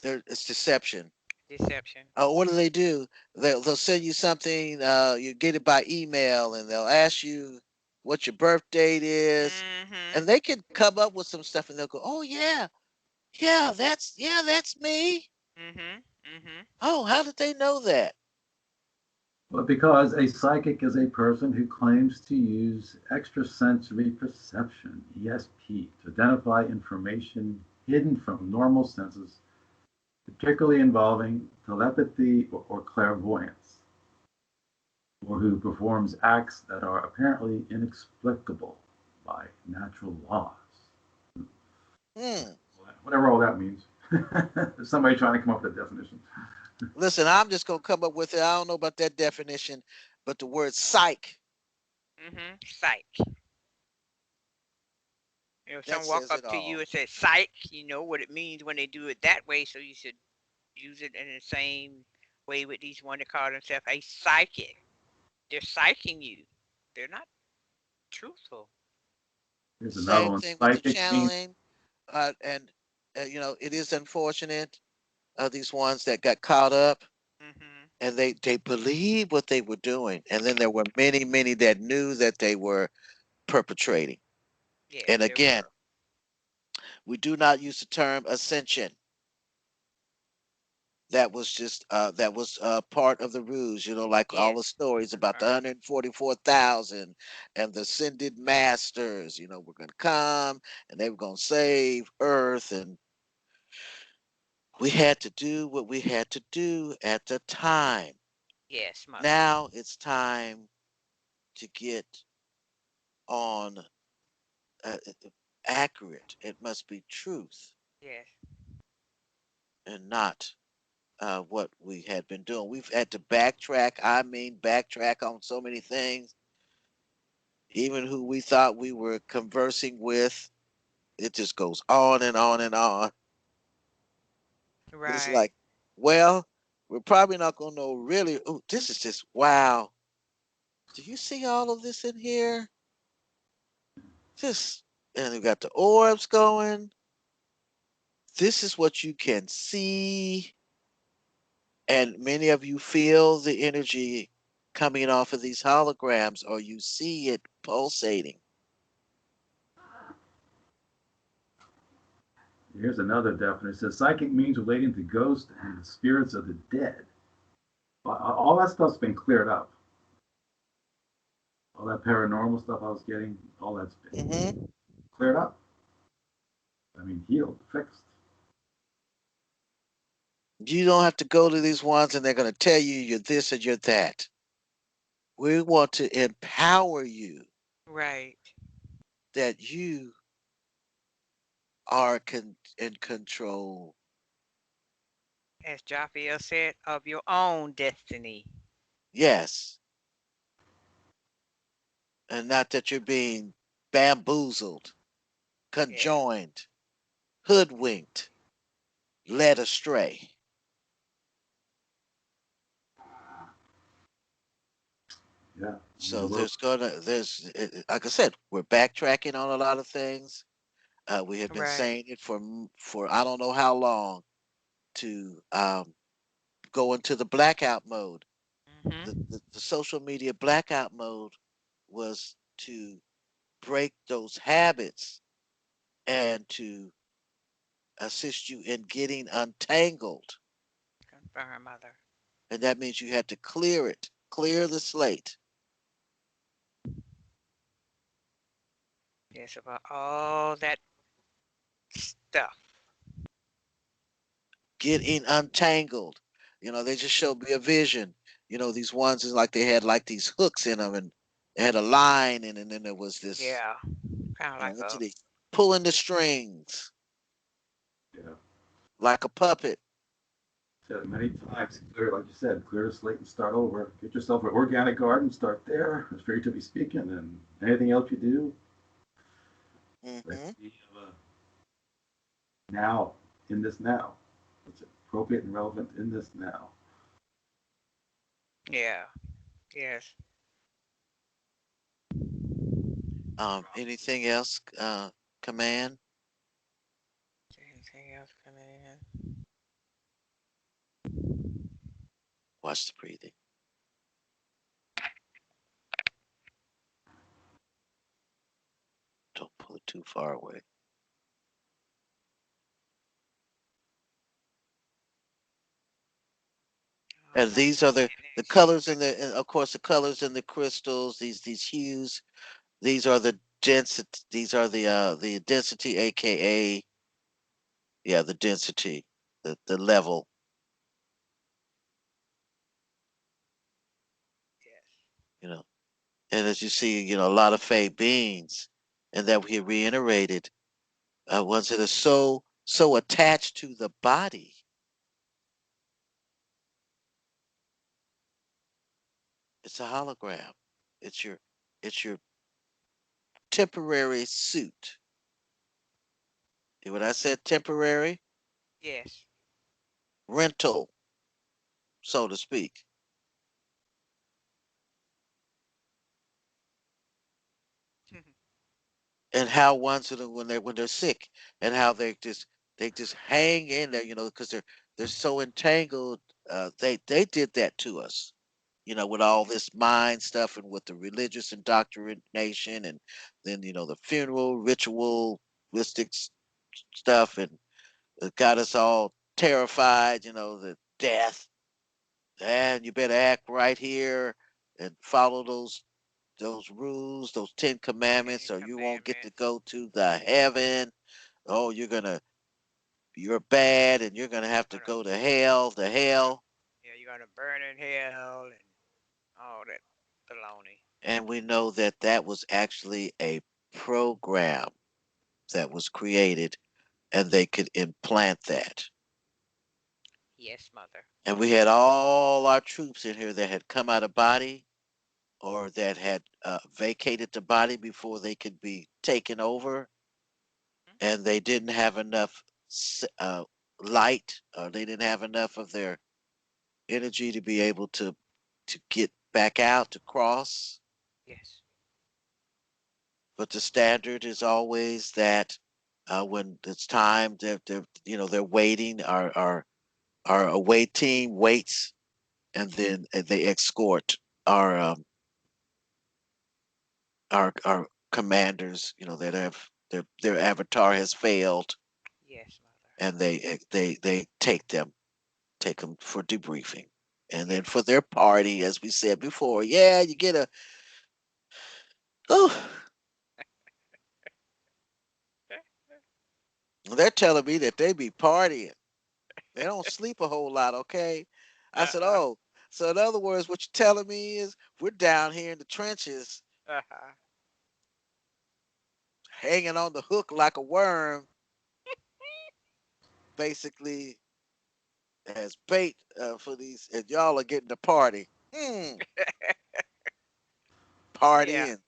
Speaker 1: It's deception.
Speaker 3: Deception.
Speaker 1: What do they do? They'll send you something. You get it by email, and they'll ask you what your birth date is,
Speaker 3: Mhm.
Speaker 1: and they can come up with some stuff, and they'll go, "Oh yeah, yeah, that's me.
Speaker 3: Mhm. Mhm.
Speaker 1: Oh, how did they know that?"
Speaker 2: Well, because a psychic is a person who claims to use extrasensory perception, ESP, to identify information hidden from normal senses, particularly involving telepathy or clairvoyance, or who performs acts that are apparently inexplicable by natural laws.
Speaker 1: Hmm.
Speaker 2: Whatever all that means. Somebody trying to come up with a definition.
Speaker 1: Listen, I'm just gonna come up with it. I don't know about that definition, but the word psych,
Speaker 3: Psych. If
Speaker 1: that
Speaker 3: someone walk
Speaker 1: says it
Speaker 3: up to you
Speaker 1: all.
Speaker 3: and say psych, you know what it means when they do it that way. So you should use it in the same way with these one that call themselves a psychic. They're psyching you. They're not truthful.
Speaker 2: Here's another
Speaker 1: Same
Speaker 2: one.
Speaker 1: thing with the
Speaker 2: Psychic means
Speaker 1: channeling, and it is unfortunate. These ones that got caught up
Speaker 3: Hmm.
Speaker 1: and they believed what they were doing, and then there were many, many that knew that they were perpetrating.
Speaker 3: Yes,
Speaker 1: And
Speaker 3: there
Speaker 1: again,
Speaker 3: were.
Speaker 1: we do not use the term ascension. That was part of the ruse, like all
Speaker 3: Yes,
Speaker 1: the stories about the
Speaker 3: confirmed.
Speaker 1: 144,000 and the ascended masters. We're gonna come and they were gonna save Earth, and we had to do what we had to do at the time.
Speaker 3: Yes, mother.
Speaker 1: Now it's time to get on accurate. It must be truth
Speaker 3: Yes.
Speaker 1: and not what we had been doing. We've had to backtrack. I mean, backtrack on so many things. Even who we thought we were conversing with, it just goes on and on and on. It's
Speaker 3: Right.
Speaker 1: like, well, we're probably not going to know really. Oh, this is just wow. Do you see all of this in here? This, and we got the orbs going. This is what you can see. And many of you feel the energy coming off of these holograms, or you see it pulsating.
Speaker 2: Here's another definition. It says psychic means relating to ghosts and the spirits of the dead. All that stuff's been cleared up. All that paranormal stuff I was getting, all that's been
Speaker 1: Hmm.
Speaker 2: cleared up. I mean, healed, fixed.
Speaker 1: You don't have to go to these ones and they're going to tell you you're this and you're that. We want to empower you
Speaker 3: Right.
Speaker 1: that you are in control.
Speaker 3: As Raphael said, of your own destiny.
Speaker 1: Yes. And not that you're being bamboozled,
Speaker 3: Yes.
Speaker 1: conjoined, hoodwinked, led astray.
Speaker 2: Yeah. I mean,
Speaker 1: So like I said, we're backtracking on a lot of things. We have been
Speaker 3: Right.
Speaker 1: saying it for I don't know how long to go into the blackout mode.
Speaker 3: Hmm.
Speaker 1: The social media blackout mode was to break those habits and to assist you in getting untangled.
Speaker 3: Confirm, mother.
Speaker 1: And that means you had to clear it, clear the slate.
Speaker 3: Yes, about all that stuff.
Speaker 1: Getting untangled. They just showed me a vision. These ones is like they had like these hooks in them, and they had a line, and then there was this,
Speaker 3: Yeah. Kind of like
Speaker 1: what's
Speaker 3: a.
Speaker 1: it? Pulling the strings
Speaker 2: yeah.
Speaker 1: like a puppet.
Speaker 2: Said it many times. Clear, like you said, clear the slate and start over. Get yourself an organic garden. Start there. It's figuratively speaking, and anything else you do, let's
Speaker 1: Hmm.
Speaker 2: be now in this now. It's appropriate and relevant in this now.
Speaker 3: Yeah. Yes.
Speaker 1: Anything else? Command.
Speaker 3: Anything else coming in?
Speaker 1: Watch the breathing. Don't pull it too far away.
Speaker 3: Oh,
Speaker 1: And
Speaker 3: not
Speaker 1: these are
Speaker 3: seeing
Speaker 1: the
Speaker 3: it
Speaker 1: The colors in the, and of course, the colors in the crystals. These hues. These are the density. These are the density, aka yeah, the density, the level.
Speaker 3: Yes.
Speaker 1: You know, and as you see, a lot of fade beings, and that we reiterated, ones that are so attached to the body. It's a hologram. It's your temporary suit. And when I said temporary,
Speaker 3: Yes.
Speaker 1: rental, so to speak. And how ones that when they're sick, and how they just hang in there, because they're so entangled. They did that to us, with all this mind stuff and with the religious indoctrination, and then the funeral ritualistic stuff, and it got us all terrified. The death, and you better act right here and follow those rules, those 10 commandments,
Speaker 3: Ten
Speaker 1: or you won't get to
Speaker 3: Commandments.
Speaker 1: go to the heaven. Oh, you're bad, and you're gonna have to
Speaker 3: Gonna
Speaker 1: go to hell. The
Speaker 3: gonna
Speaker 1: hell.
Speaker 3: yeah, you're gonna burn in hell and all that baloney.
Speaker 1: And we know that was actually a program that was created, and they could implant that.
Speaker 3: Yes, mother.
Speaker 1: And we had all our troops in here that had come out of body, or that had vacated the body before they could be taken over,
Speaker 3: Hmm.
Speaker 1: and they didn't have enough light, or they didn't have enough of their energy to be able to get back out to cross.
Speaker 3: Yes.
Speaker 1: But the standard is always that, when it's time, they're waiting. Our away team waits, and then they escort our our commanders. That have their avatar has failed,
Speaker 3: Yes, mother.
Speaker 1: and they take them for debriefing, and then
Speaker 3: Yes.
Speaker 1: for their party, as we said before. Yeah, you get a oh. They're telling me that they be partying. They don't sleep a whole lot, okay? I said,
Speaker 3: Uh-huh.
Speaker 1: oh, so in other words, what you're telling me is we're down here in the trenches,
Speaker 3: Uh-huh.
Speaker 1: hanging on the hook like a worm, basically as bait, for these, and y'all are getting the party. Party
Speaker 3: Yeah.
Speaker 1: and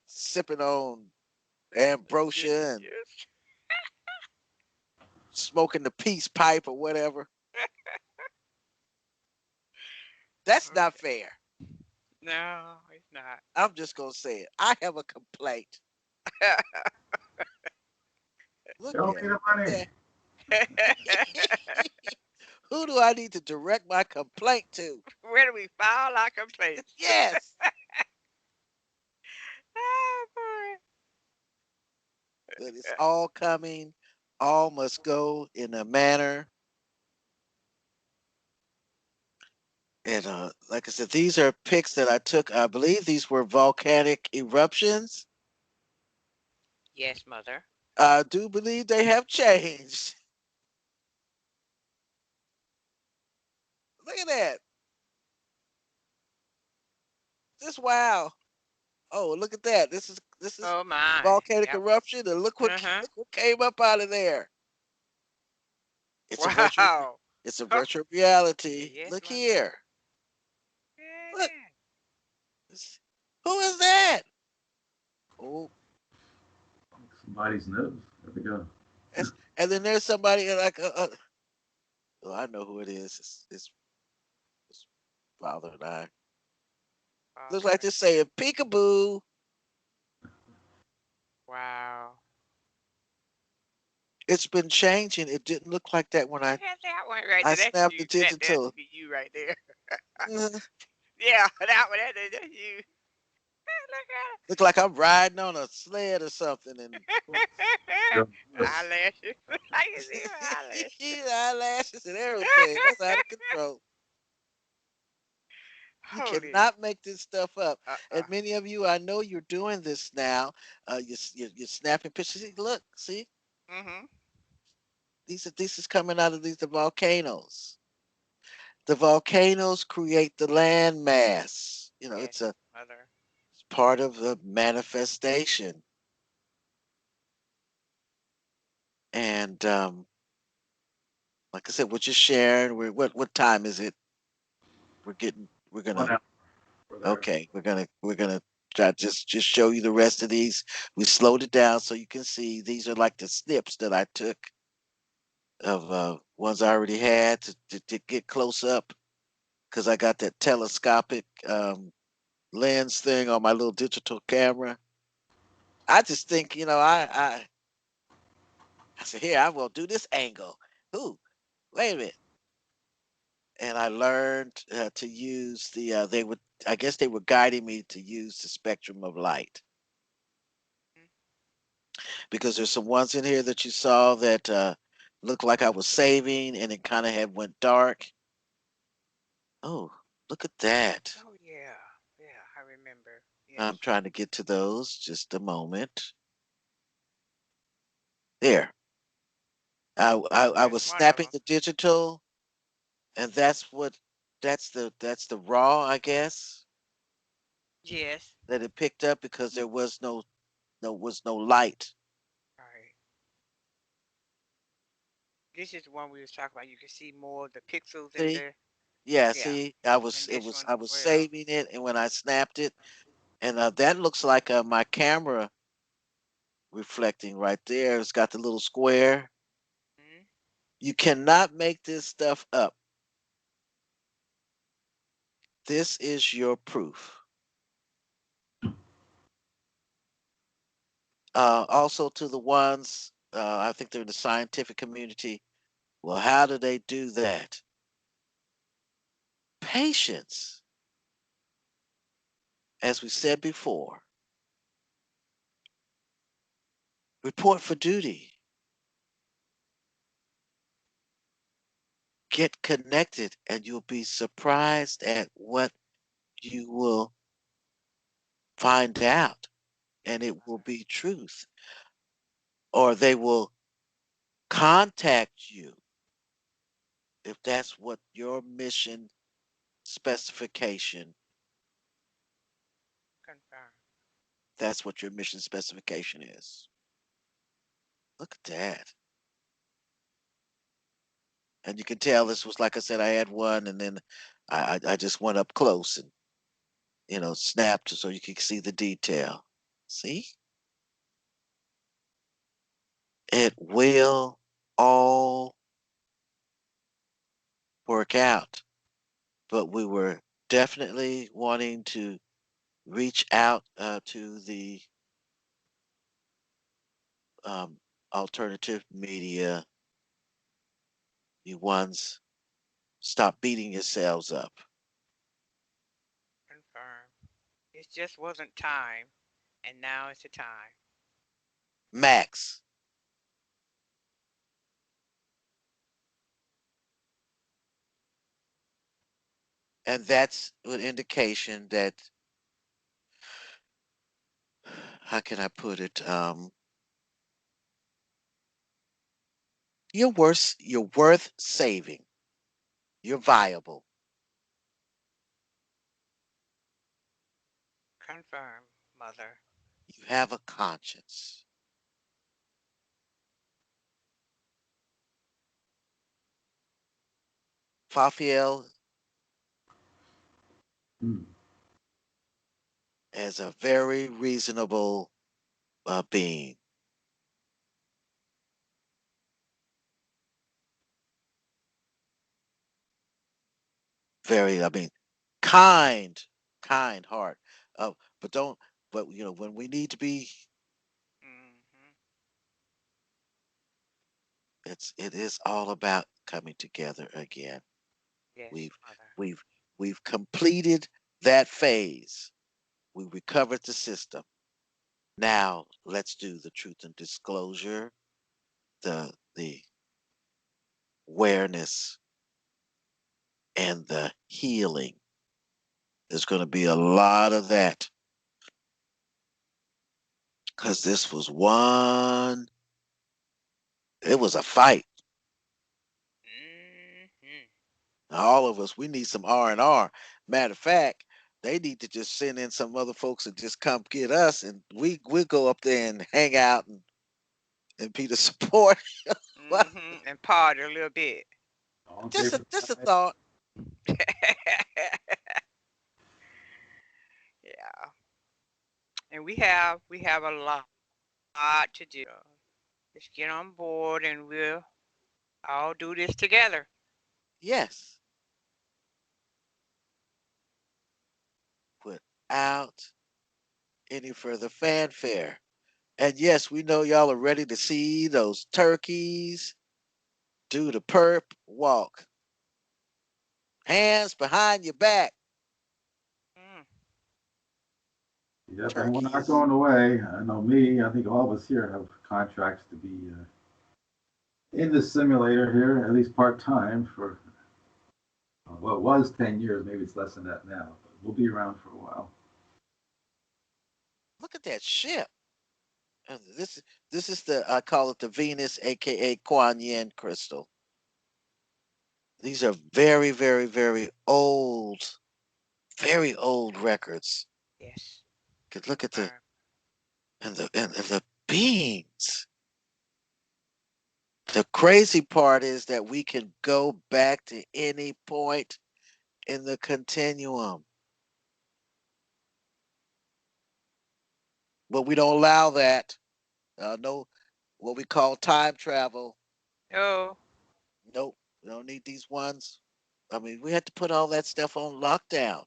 Speaker 1: sipping on
Speaker 3: Just,
Speaker 1: ambrosia and
Speaker 3: just.
Speaker 1: smoking the peace pipe or whatever. That's not
Speaker 3: Okay.
Speaker 1: fair.
Speaker 3: No, it's not.
Speaker 1: I'm just going to say it. I have a complaint. Look
Speaker 2: Show
Speaker 1: at
Speaker 2: me the money.
Speaker 1: it. Who do I need to direct my complaint to?
Speaker 3: Where do we file our complaints?
Speaker 1: Yes,
Speaker 3: Oh boy.
Speaker 1: but it's all coming. All must go in a manner. And like I said, these are pics that I took. I believe these were volcanic eruptions.
Speaker 3: Yes, mother.
Speaker 1: I do believe they have changed. Look at that. Just wow. Oh, look at that. This is
Speaker 3: Oh my.
Speaker 1: volcanic
Speaker 3: Yep.
Speaker 1: eruption, and look what
Speaker 3: Uh-huh.
Speaker 1: look what came up out of there. It's a virtual
Speaker 3: Wow.
Speaker 1: it's a
Speaker 3: Huh.
Speaker 1: virtual reality.
Speaker 3: Yes,
Speaker 1: Look
Speaker 3: mother.
Speaker 1: here. Look.
Speaker 3: Yeah.
Speaker 1: Who is that? Oh,
Speaker 2: Somebody's nose. There we go.
Speaker 1: and then there's somebody like oh, I know who it is. It's father and I. Looks like
Speaker 3: Father.
Speaker 1: they're saying peekaboo.
Speaker 3: Wow.
Speaker 1: It's been changing. It didn't look like that when I
Speaker 3: Yeah, that one right
Speaker 1: I
Speaker 3: there. That's
Speaker 1: snapped
Speaker 3: you. That
Speaker 1: attention
Speaker 3: that
Speaker 1: to.
Speaker 3: be you right there.
Speaker 1: Look
Speaker 3: Yeah, that one. That's you. Look at
Speaker 1: like I'm riding on a sled or something, and
Speaker 3: it.
Speaker 2: Go.
Speaker 3: Eyelashes. I can see her eyelashes.
Speaker 1: eyelashes and everything. That's out of control.
Speaker 3: Totally.
Speaker 1: cannot make this stuff up. And
Speaker 3: Uh-uh.
Speaker 1: many of you, I know you're doing this now. You're snapping pictures. See, look, see,
Speaker 3: Mm-hmm.
Speaker 1: this is coming out of these the volcanoes. The volcanoes create the land mass.
Speaker 3: Yes,
Speaker 1: It's a
Speaker 3: mother.
Speaker 1: part of the manifestation. And like I said, we're just sharing. What time is it? We're
Speaker 2: One
Speaker 1: gonna
Speaker 2: hour for there.
Speaker 1: okay. We're gonna try just show you the rest of these. We slowed it down so you can see these are like the snips that I took of ones I already had to get close up because I got that telescopic lens thing on my little digital camera. I just think, I said, here, I will do this angle. Ooh, wait a minute. And I learned to use I guess they were guiding me to use the spectrum of light
Speaker 3: Mm.
Speaker 1: because there's some ones in here that you saw that looked like I was saving and it kind of had went dark. Oh, look at that.
Speaker 3: Oh yeah, yeah, I remember. Yes.
Speaker 1: I'm trying to get to those. Just a moment. There. I
Speaker 3: That's
Speaker 1: was
Speaker 3: one of
Speaker 1: snapping
Speaker 3: them.
Speaker 1: the digital, and that's the raw, I guess,
Speaker 3: Yes.
Speaker 1: that it picked up because there was no light.
Speaker 3: All right. This is the one we was talking about. You can see more of the pixels in
Speaker 1: See?
Speaker 3: the
Speaker 1: Yeah,
Speaker 3: yeah,
Speaker 1: see,
Speaker 3: and this one
Speaker 1: I
Speaker 3: as
Speaker 1: was
Speaker 3: well.
Speaker 1: saving it, and when I snapped it, and that looks like my camera reflecting right there. It's got the little square.
Speaker 3: Mm-hmm.
Speaker 1: You cannot make this stuff up. This is your proof. Also, to the ones, I think they're in the scientific community. Well, how do they do that? Patience, as we said before. Report for duty. Get connected, and you'll be surprised at what you will find out, and
Speaker 3: Yes,
Speaker 1: it will
Speaker 3: mother.
Speaker 1: be truth. Or they will contact you if that's what your mission specification,
Speaker 3: Confirm.
Speaker 1: that's what your mission specification is. Look at that. And you can tell this was, like I said, I had one, and then I just went up close and snapped so you can see the detail. See, it will all work out. But we were definitely wanting to reach out to the um, alternative media. You ones, stop beating yourselves up.
Speaker 3: Confirm. It just wasn't time, and now it's the time.
Speaker 1: Max, and that's an indication that, how can I put it? You're worth saving. You're viable.
Speaker 3: Confirm, mother.
Speaker 1: You have a conscience. Fafiel
Speaker 2: Hmm.
Speaker 1: is a very reasonable being. Very, I mean, kind, kind heart. But don't, but when we need to be,
Speaker 3: Mm-hmm.
Speaker 1: it is all about coming together again.
Speaker 3: Yes,
Speaker 1: We've
Speaker 3: mother.
Speaker 1: we've we've completed that phase. We recovered the system. Now let's do the truth and disclosure, the awareness and the healing. There's going to be a lot of that because this was one. It was a fight.
Speaker 3: Hmm.
Speaker 1: All of us, we need some R&R. Matter of fact, they need to just send in some other folks and just come get us, and we'll go up there and hang out and be the support.
Speaker 3: And part a little bit.
Speaker 2: On
Speaker 1: just a
Speaker 2: paper
Speaker 1: just a
Speaker 2: side,
Speaker 1: thought.
Speaker 3: Yeah, and we have a lot to do. Just get on board, and we'll all do this together.
Speaker 1: Yes, without any further fanfare. And yes, we know y'all are ready to see those turkeys do the perp walk. Hands behind your back.
Speaker 3: Mm.
Speaker 2: yep, and we're not
Speaker 1: Turkeys.
Speaker 2: going away. I know me. I think all of us here have contracts to be in the simulator here, at least part time for well, it was 10 years. Maybe it's less than that now. But we'll be around for a while.
Speaker 1: Look at that ship. This is the I call it the Venus, aka Kuan Yin crystal. These are very, very, very old records.
Speaker 3: Yes.
Speaker 1: Could look at the
Speaker 3: Confirm.
Speaker 1: and the beings. The crazy part is that we can go back to any point in the continuum, but we don't allow that. No, what we call time travel.
Speaker 3: Oh,
Speaker 1: Nope, we don't need these ones. I mean, we had to put all that stuff on lockdown.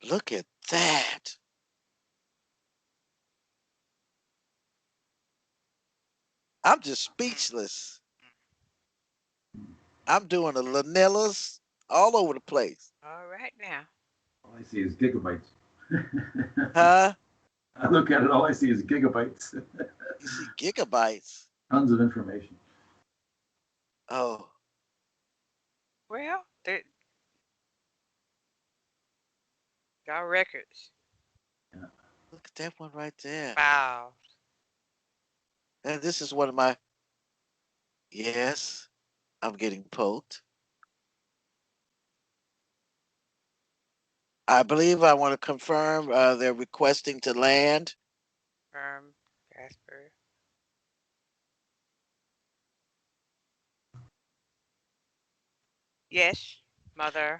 Speaker 1: Look at that. I'm just
Speaker 3: mm,
Speaker 1: speechless. I'm doing the Lanillas all over the place.
Speaker 3: all right now.
Speaker 2: All I see is gigabytes.
Speaker 1: Huh?
Speaker 2: I look at it, all I see is gigabytes.
Speaker 1: You see gigabytes.
Speaker 2: Tons of information.
Speaker 1: Oh,
Speaker 3: Well, they got records.
Speaker 2: Yeah.
Speaker 1: look at that one right there.
Speaker 3: Wow.
Speaker 1: And this is one of my, yes, I'm getting poked. I believe I want to confirm they're requesting to land.
Speaker 3: Casper. Yes, mother.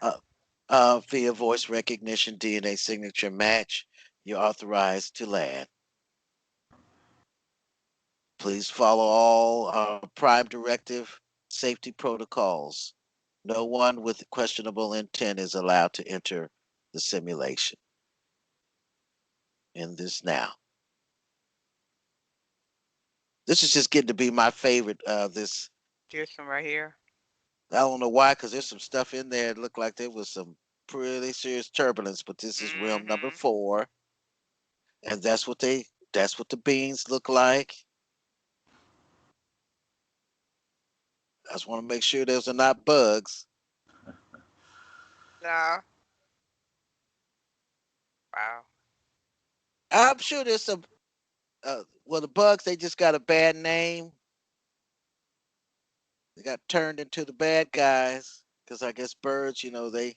Speaker 1: Uh, via voice recognition DNA signature match. You're authorized to land. Please follow all Prime Directive safety protocols. No one with questionable intent is allowed to enter the simulation. In this now. This is just getting to be my favorite. This
Speaker 3: This one right here.
Speaker 1: I don't know why, because there's some stuff in there. It looked like there was some pretty serious turbulence, but this is realm number
Speaker 3: Mm-hmm.
Speaker 1: 4, and that's what the beans look like. I just want to make sure those are not bugs.
Speaker 3: No. Wow.
Speaker 1: I'm sure there's some. Well, the bugs they just got a bad name. They got turned into the bad guys because I guess birds, they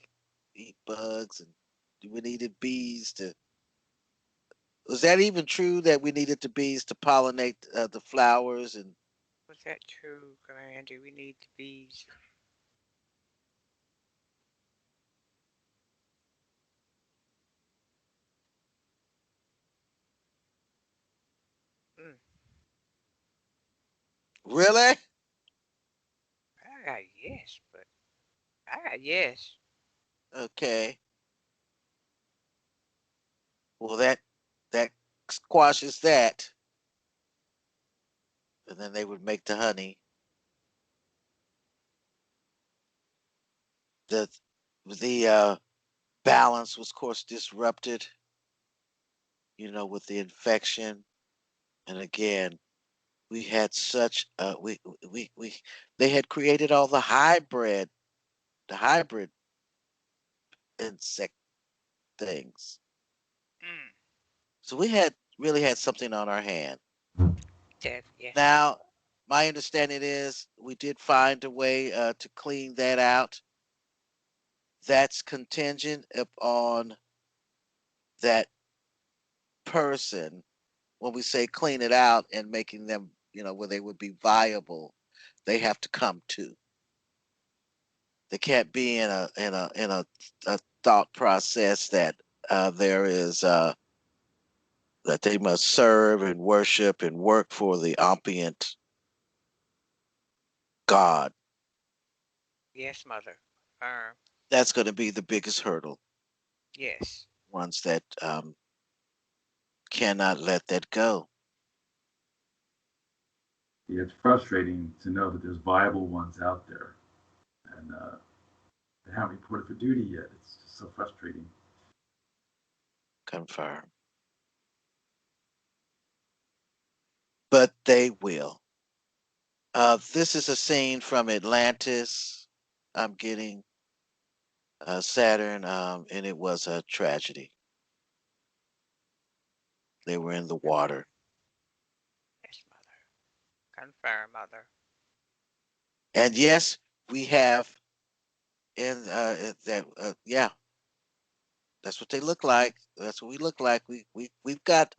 Speaker 1: eat bugs, and we needed bees to. Was that even true that we needed the bees to pollinate the flowers? And
Speaker 3: Was that true, Commander? We need the bees. Mm.
Speaker 1: really,
Speaker 3: I got yes, but I got yes.
Speaker 1: okay. Well, that squashes that, and then they would make the honey. The the balance was, of course, disrupted. With the infection, and again, we had such we they had created all the hybrid. insect things.
Speaker 3: Mm.
Speaker 1: So we had really had something on our hand.
Speaker 3: Yes.
Speaker 1: Now, my understanding is we did find a way to clean that out. That's contingent upon that person when we say clean it out and making them, where they would be viable, they have to come to. They can't be in a thought process that there is that they must serve and worship and work for the ambient God.
Speaker 3: Yes, mother. Firm.
Speaker 1: That's going to be the biggest hurdle.
Speaker 3: Yes.
Speaker 1: Ones that cannot let that go.
Speaker 2: Yeah, it's frustrating to know that there's viable ones out there, and they haven't reported for duty yet. It's just so frustrating.
Speaker 1: Confirm. But they will. This is a scene from Atlantis. I'm getting Saturn, and it was a tragedy. They were in the water.
Speaker 3: Yes, mother. Confirm, mother.
Speaker 1: And yes, we have that. Yeah, that's what they look like. That's what we look like. We've got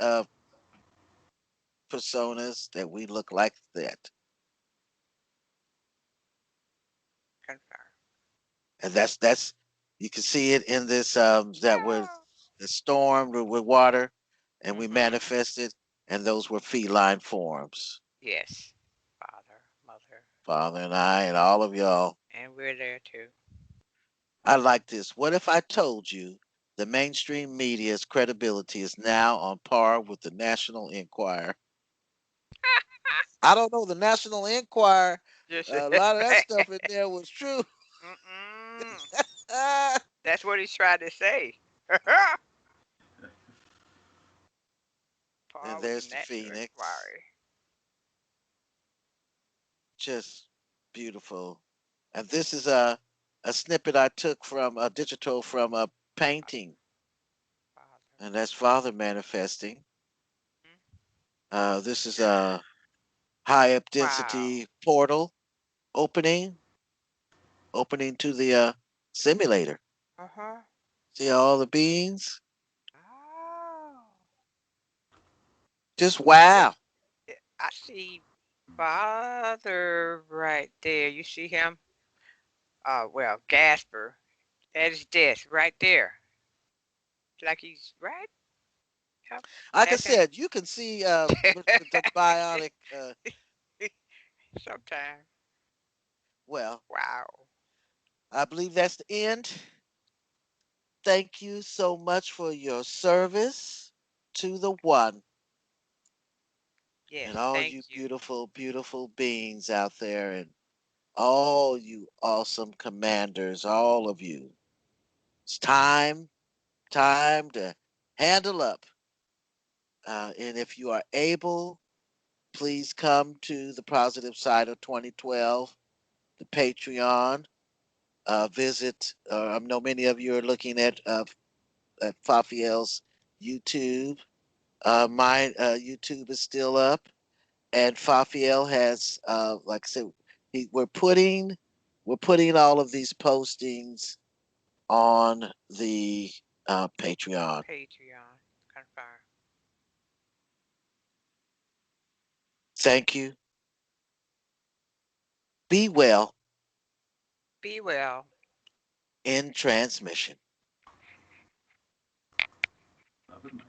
Speaker 1: personas that we look like that,
Speaker 3: Confirm.
Speaker 1: and that's you can see it in this that was the storm with water, and we
Speaker 3: Mm-hmm.
Speaker 1: manifested, and those were feline forms.
Speaker 3: Yes. Father, mother.
Speaker 1: Father and I and all of y'all.
Speaker 3: And we're there too.
Speaker 1: I like this. What if I told you the mainstream media's credibility is now on par with the National Enquirer? I don't know. The National Enquirer,
Speaker 3: Just
Speaker 1: a lot of that stuff in there was true.
Speaker 3: Mm-mm.
Speaker 1: And
Speaker 3: That's what he's trying to say. Paul with the
Speaker 1: there's the
Speaker 3: National
Speaker 1: Phoenix.
Speaker 3: Inquiry.
Speaker 1: Just beautiful. And this is a snippet I took from a digital from a painting,
Speaker 3: Father.
Speaker 1: and that's Father manifesting.
Speaker 3: Mm.
Speaker 1: This is a high up
Speaker 3: Wow.
Speaker 1: density portal opening, opening to the simulator.
Speaker 3: Uh-huh.
Speaker 1: See all the beings?
Speaker 3: Oh.
Speaker 1: Just
Speaker 3: It,
Speaker 1: wow.
Speaker 3: I see Father right there. You see him? Well, Gasper at his desk right there. Like he's right up.
Speaker 1: Like I
Speaker 3: That's him.
Speaker 1: said, you can see the bionic.
Speaker 3: Sometime.
Speaker 1: Well,
Speaker 3: Wow.
Speaker 1: I believe that's the end. Thank you so much for your service to the one and
Speaker 3: Yes,
Speaker 1: all
Speaker 3: thank
Speaker 1: you
Speaker 3: you.
Speaker 1: beautiful, beautiful beings out there, and all you awesome commanders, all of you. It's time to handle up. And if you are able, please come to the positive side of 2012, the Patreon. Visit. I know many of you are looking at Fafiel's YouTube. My YouTube is still up, and Fafiel has, like I said, we're putting all of these postings on the Patreon.
Speaker 3: Patreon. Confirm.
Speaker 1: Thank you. Be well
Speaker 3: Be well.
Speaker 1: in transmission.
Speaker 2: Love it, Mike.